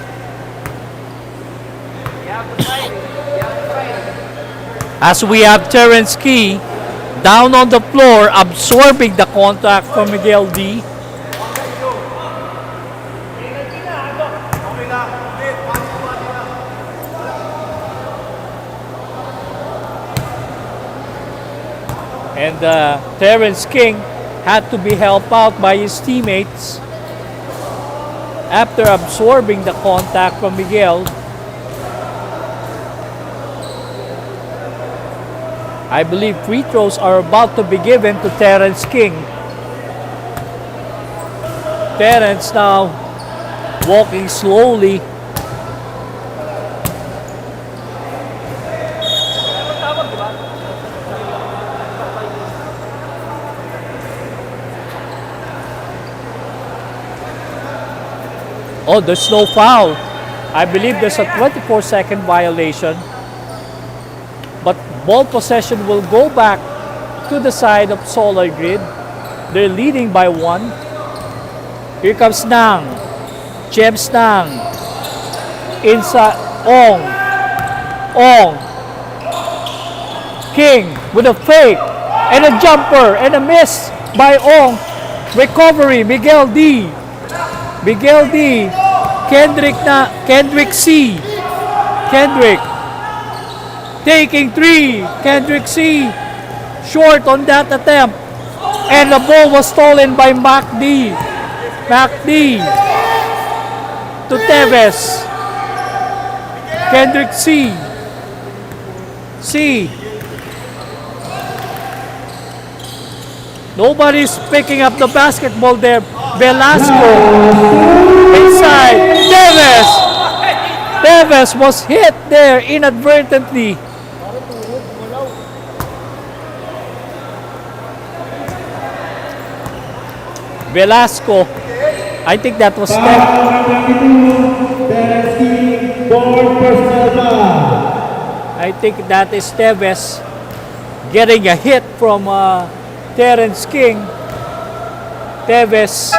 You have to fight. As we have Terence Key down on the floor, absorbing the contact from Miguel D. And Terrence King had to be helped out by his teammates after absorbing the contact from Miguel. I believe free throws are about to be given to Terrence King. Terrence now walking slowly. Oh, there's no foul. I believe there's a 24-second violation. But ball possession will go back to the side of Solid Grid. They're leading by 1. Here comes Nang. James Nang. Inside. Ong. Ong. King with a fake. And a jumper. And a miss by Ong. Recovery. Miguel D. Miguel D. Kendrick C. Kendrick. Taking 3. Kendrick C. Short on that attempt. And the ball was stolen by Mac D. Mac D. To Tevez. Kendrick C. C. Nobody's picking up the basketball there. Velasco. Inside. Tevez. Tevez was hit there inadvertently. Velasco. I think that was I think that is Tevez getting a hit from Terrence King. Tevez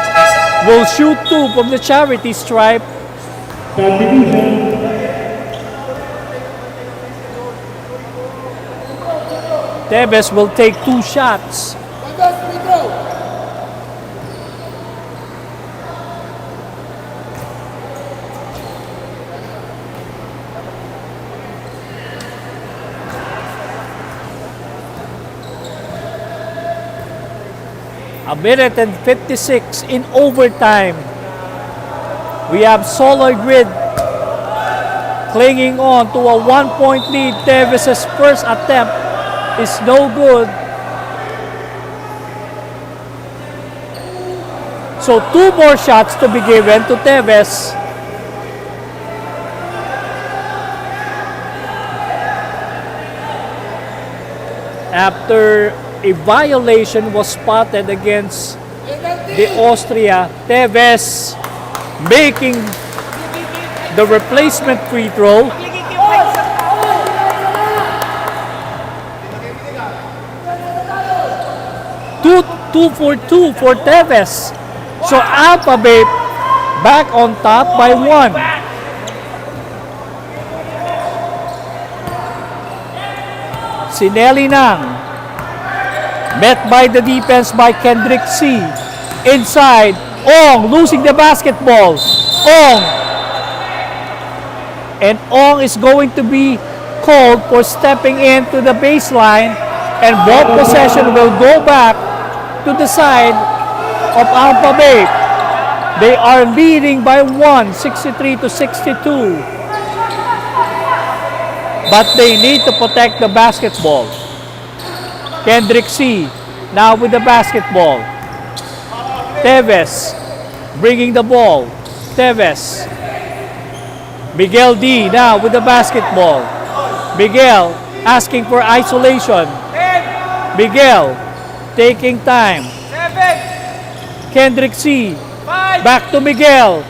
will shoot 2 from the charity stripe. Tevez will take 2 shots. A minute and 56 in overtime. We have Solid Grid clinging on to a 1-point lead. Tevez's first attempt is no good. So 2 more shots to be given to Tevez. After a violation was spotted against the Austria, Tevez making the replacement free throw. Two for 2 for Tevez. So Alpha Babe back on top by 1. Sinelli Nang. Met by the defense by Kendrick C. Inside. Ong losing the basketball. Ong. And Ong is going to be called for stepping into the baseline. And ball possession will go back to the side of Alpha Bay. They are leading by 1, 63-62. But they need to protect the basketball. Kendrick C. now with the basketball. Tevez bringing the ball. Tevez. Miguel D. now with the basketball. Miguel asking for isolation. Miguel taking time. Kendrick C. back to Miguel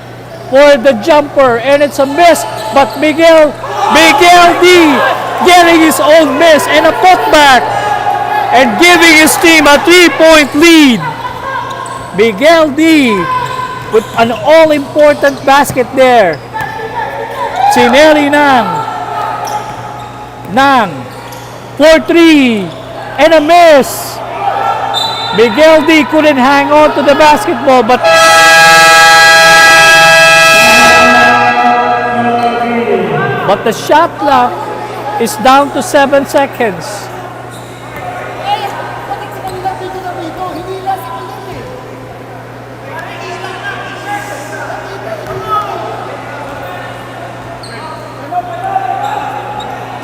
for the jumper, and it's a miss, but Miguel D. getting his own miss and a putback and giving his team a 3-point lead. Miguel D. with an all-important basket there. Sinelli Nang for 3 and a miss. Miguel D. couldn't hang on to the basketball, but the shot clock is down to 7 seconds.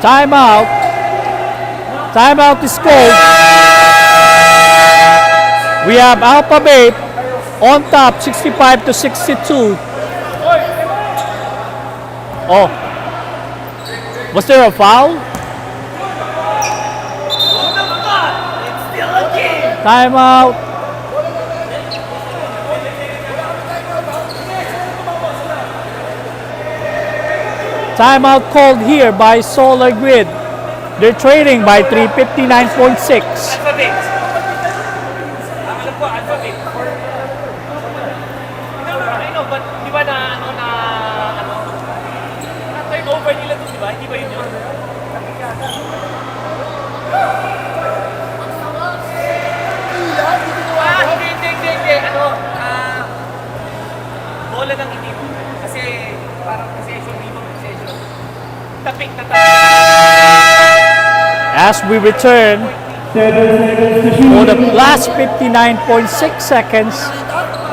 Timeout. Timeout is called. We have Alpha Babe on top, 65 to 62. Oh. Was there a foul? Timeout. Timeout called here by Solar Grid. They're trading by 359.6. Alphabet. Alam ko, alphabet. I know, but di ba turnover nila to, di ba? Hindi ba yun yun? Hindi. Bola ng itim. Kasi parang possession. Tapik na tapik. As we return for the last 59.6 seconds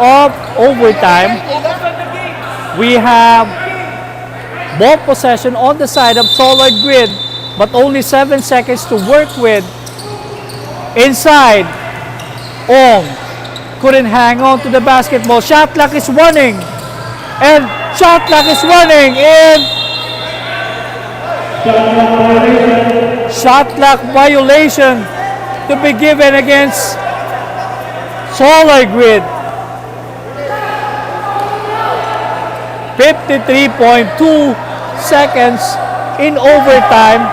of overtime, we have ball possession on the side of Solar Grid, but only 7 seconds to work with. Inside, Ong couldn't hang on to the basketball. Shot clock is running, and shot clock is running, and shot clock violation to be given against Solar Grid. 53.2 seconds in overtime,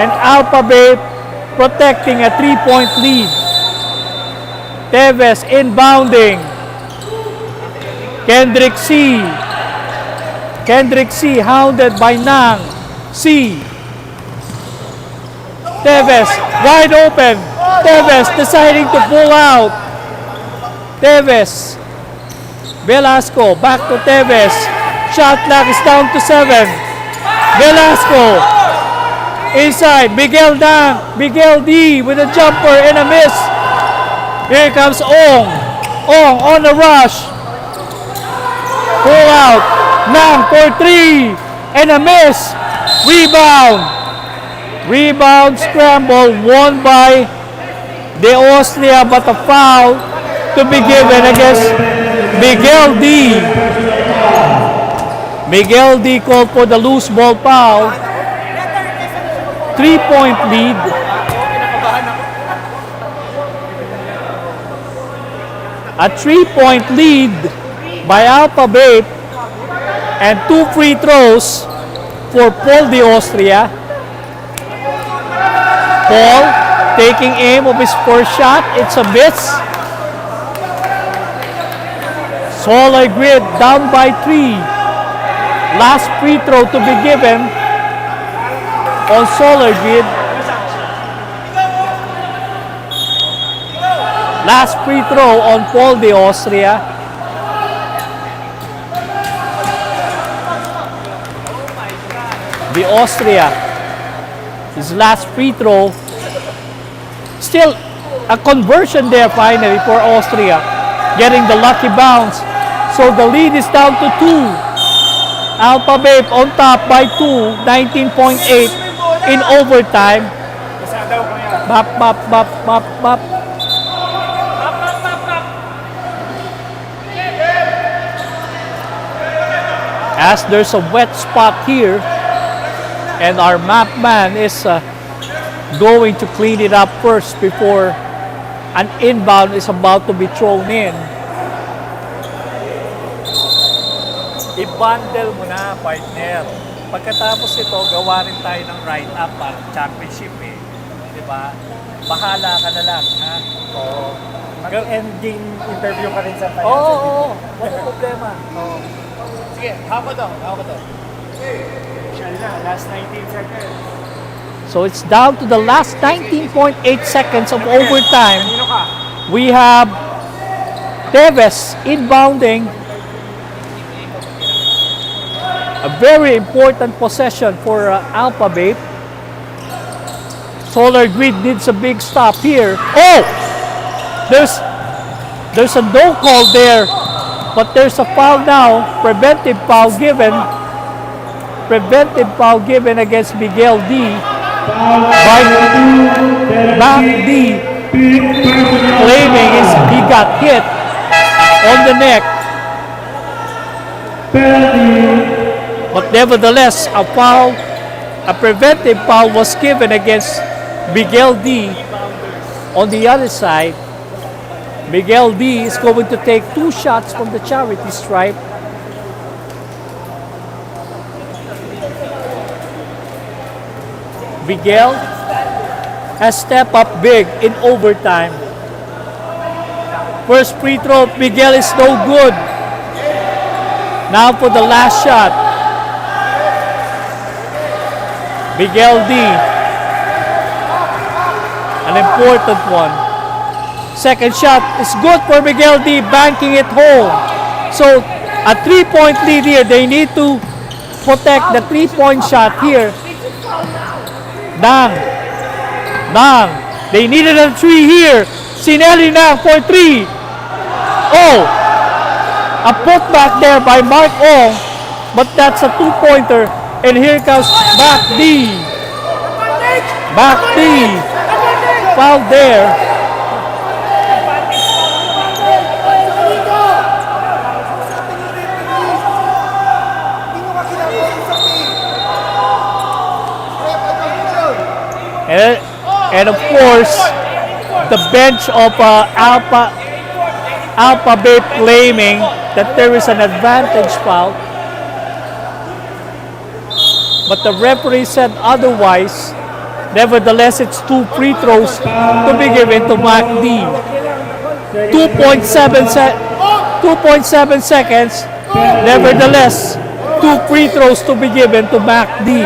and Alpha Babe protecting a 3-point lead. Teves inbounding. Kendrick C hounded by Nang C. Teves wide open. Teves deciding to pull out. Teves. Velasco back to Teves. Shot clock is down to 7. Velasco inside. Miguel D with a jumper and a miss. Here comes Ong. Ong on the rush. Pull out. Nang for 3 and a miss. Rebound scramble won by the Austria, but a foul to be given against Miguel D. Miguel D called for the loose ball foul. 3-point lead. A 3-point lead by Alpha Babe, and 2 free throws for Paul de Austria. Paul taking aim of his first shot. It's a miss. Solar Grid down by 3. Last free throw to be given on Solar Grid. Last free throw on Paul de Austria. De Austria, his last free throw. Still a conversion there finally for Austria, getting the lucky bounce. So the lead is down to 2. Alpha Babe on top by 2, 19.8 in overtime. Bap. As there's a wet spot here, and our map man is going to clean it up first before an inbound is about to be thrown in. I-bundle mo na, partner. Pagkatapos ito, gawa rin tayo ng write-up para championship eh. Diba? Bahala ka na lang, ha? Oo. Mag-ending interview ka rin sa tayo. Oo. Walang problema. Oo. Sige, hawak ko to. Last 19 seconds. So it's down to the last 19.8 seconds of overtime. We have Teves inbounding. A very important possession for Alpha Babe. Solar Grid needs a big stop here. Oh! There's a no call there, but there's a foul now. Preventive foul given against Miguel D. by Mac D, claiming he got hit on the neck. But nevertheless, a preventive foul was given against Miguel D. On the other side, Miguel D is going to take 2 shots from the charity stripe. Miguel has stepped up big in overtime. First free throw, Miguel is no good. Now for the last shot. Miguel D. An important one. Second shot is good for Miguel D, banking it home. So a 3-point lead here. They need to protect the 3-point shot here. Nang. They needed a 3 here. Sinelli now for 3. Oh! A putback there by Mark Ong. But that's a 2-pointer. And here comes Mac D. Foul there. And of course, the bench of Alpha Bay claiming that there is an advantage foul. But the referee said otherwise. Nevertheless, it's 2 free throws to be given to Mac D. 2.7 seconds. Nevertheless, 2 free throws to be given to Mac D.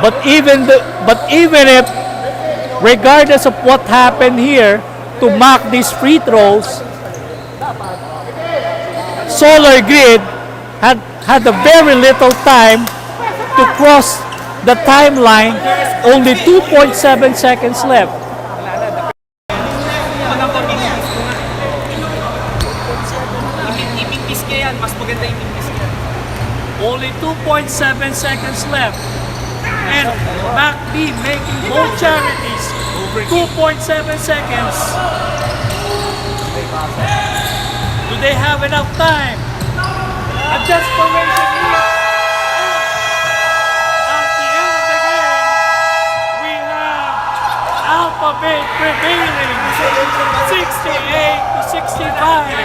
But even if, regardless of what happened here, to mark these free throws, Solar Grid had a very little time to cross the timeline. Only 2.7 seconds left. Only 2.7 seconds left. And Mac D making both charities 2.7 seconds. Do they have enough time? A desperation here. At the end of the game, we have Alpha Bay prevailing 68-65,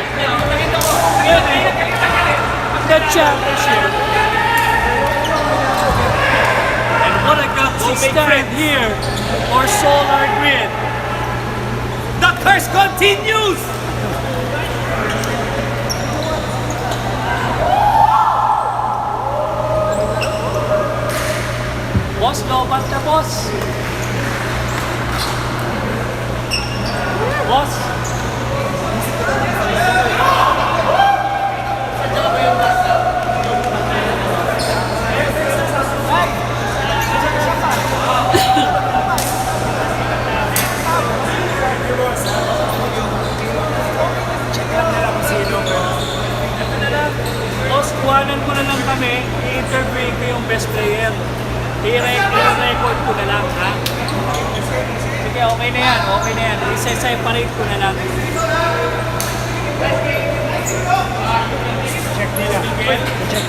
winning the championship. What a gutsy stand here for Solar Grid. The curse continues! Boss, lobat na boss. Boss. Kuhanan ko na lang kami, i-interview ko yung best player. I-record ko na lang, ha? Sige, okay na yan, I-separate ko na lang. Check nila. Check.